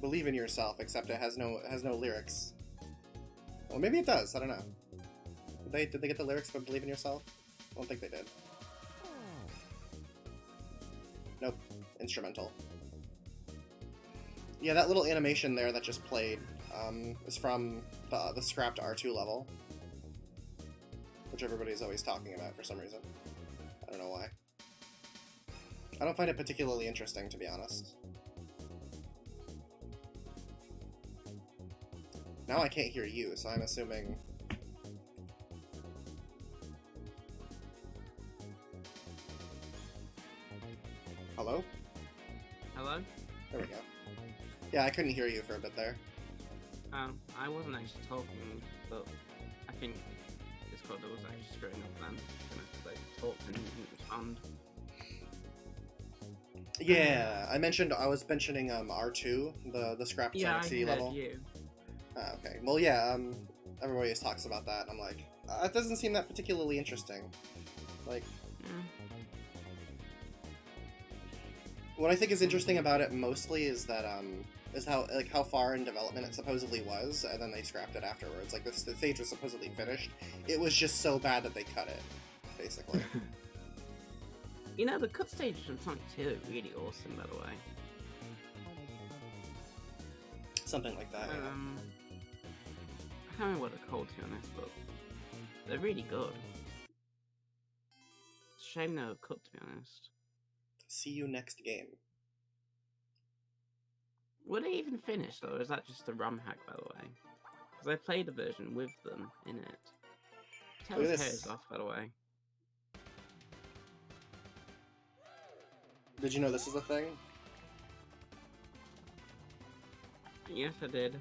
Believe in yourself, except it has no lyrics. Well, maybe it does. I don't know. Did they get the lyrics for Believe in Yourself? I don't think they did. Nope. Instrumental. Yeah, that little animation there that just played is from the scrapped R2 level, which everybody's always talking about for some reason. I don't know why. I don't find it particularly interesting, to be honest. Now I can't hear you, so I'm assuming... Hello? Hello? There we go. Yeah, I couldn't hear you for a bit there. I wasn't actually talking, but I think Discord was actually screwing up then. I talked and didn't respond. Yeah, I was mentioning R2, the scrapped Sonic CD level. You. Okay. Well, yeah, everybody always talks about that, and I'm like, it doesn't seem that particularly interesting. Like, what I think is interesting about it mostly is that, is how far in development it supposedly was, and then they scrapped it afterwards. Like, the stage was supposedly finished. It was just so bad that they cut it, basically. You know, the cut stages from Sonic 2 are really awesome, by the way. Something like that, yeah. I can't remember what they're called, to be honest, but they're really good. It's a shame they were cut, to be honest. See you next game. Were they even finished, or is that just a ROM hack, by the way? Because I played a version with them in it. Tails' hair is off, by the way. Did you know this is a thing? Yes, I did.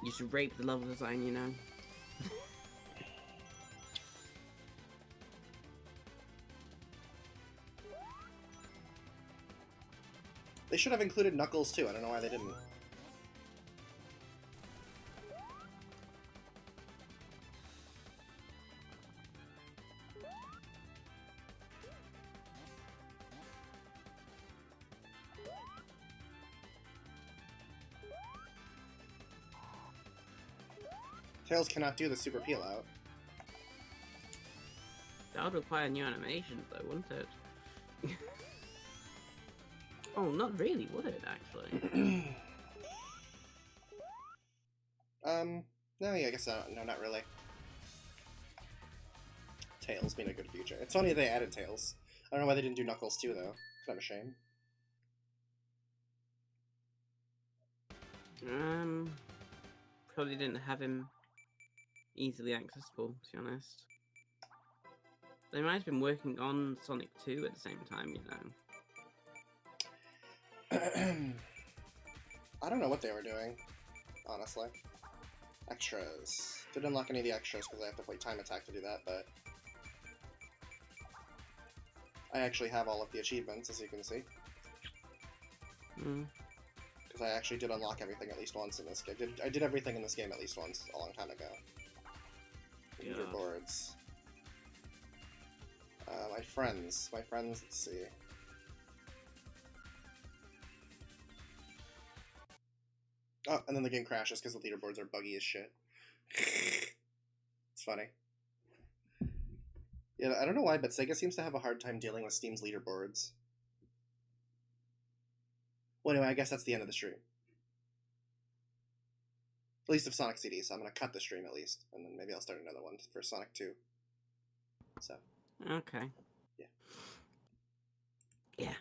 You should rape the level design, you know? They should have included Knuckles too, I don't know why they didn't. Tails cannot do the super peel out. That would require new animations, though, wouldn't it? Oh, not really, would it, actually? No, yeah, I guess not. No, not really. Tails being a good feature. It's funny they added Tails. I don't know why they didn't do Knuckles too, though. Kind of a shame. Probably didn't have him easily accessible, to be honest. They might have been working on Sonic 2 at the same time, you know. I don't know what they were doing, honestly. Extras. Didn't unlock any of the extras because I have to play Time Attack to do that, but... I actually have all of the achievements, as you can see. Because I actually did unlock everything at least once in this game. I did everything in this game at least once, a long time ago. Yeah. Leaderboards. My friends, let's see. Oh, and then the game crashes because the leaderboards are buggy as shit. It's funny. Yeah, I don't know why, but Sega seems to have a hard time dealing with Steam's leaderboards. Well, anyway, I guess that's the end of the stream. At least of Sonic CD, so I'm going to cut the stream at least, and then maybe I'll start another one for Sonic 2. So. Okay. Yeah. Yeah.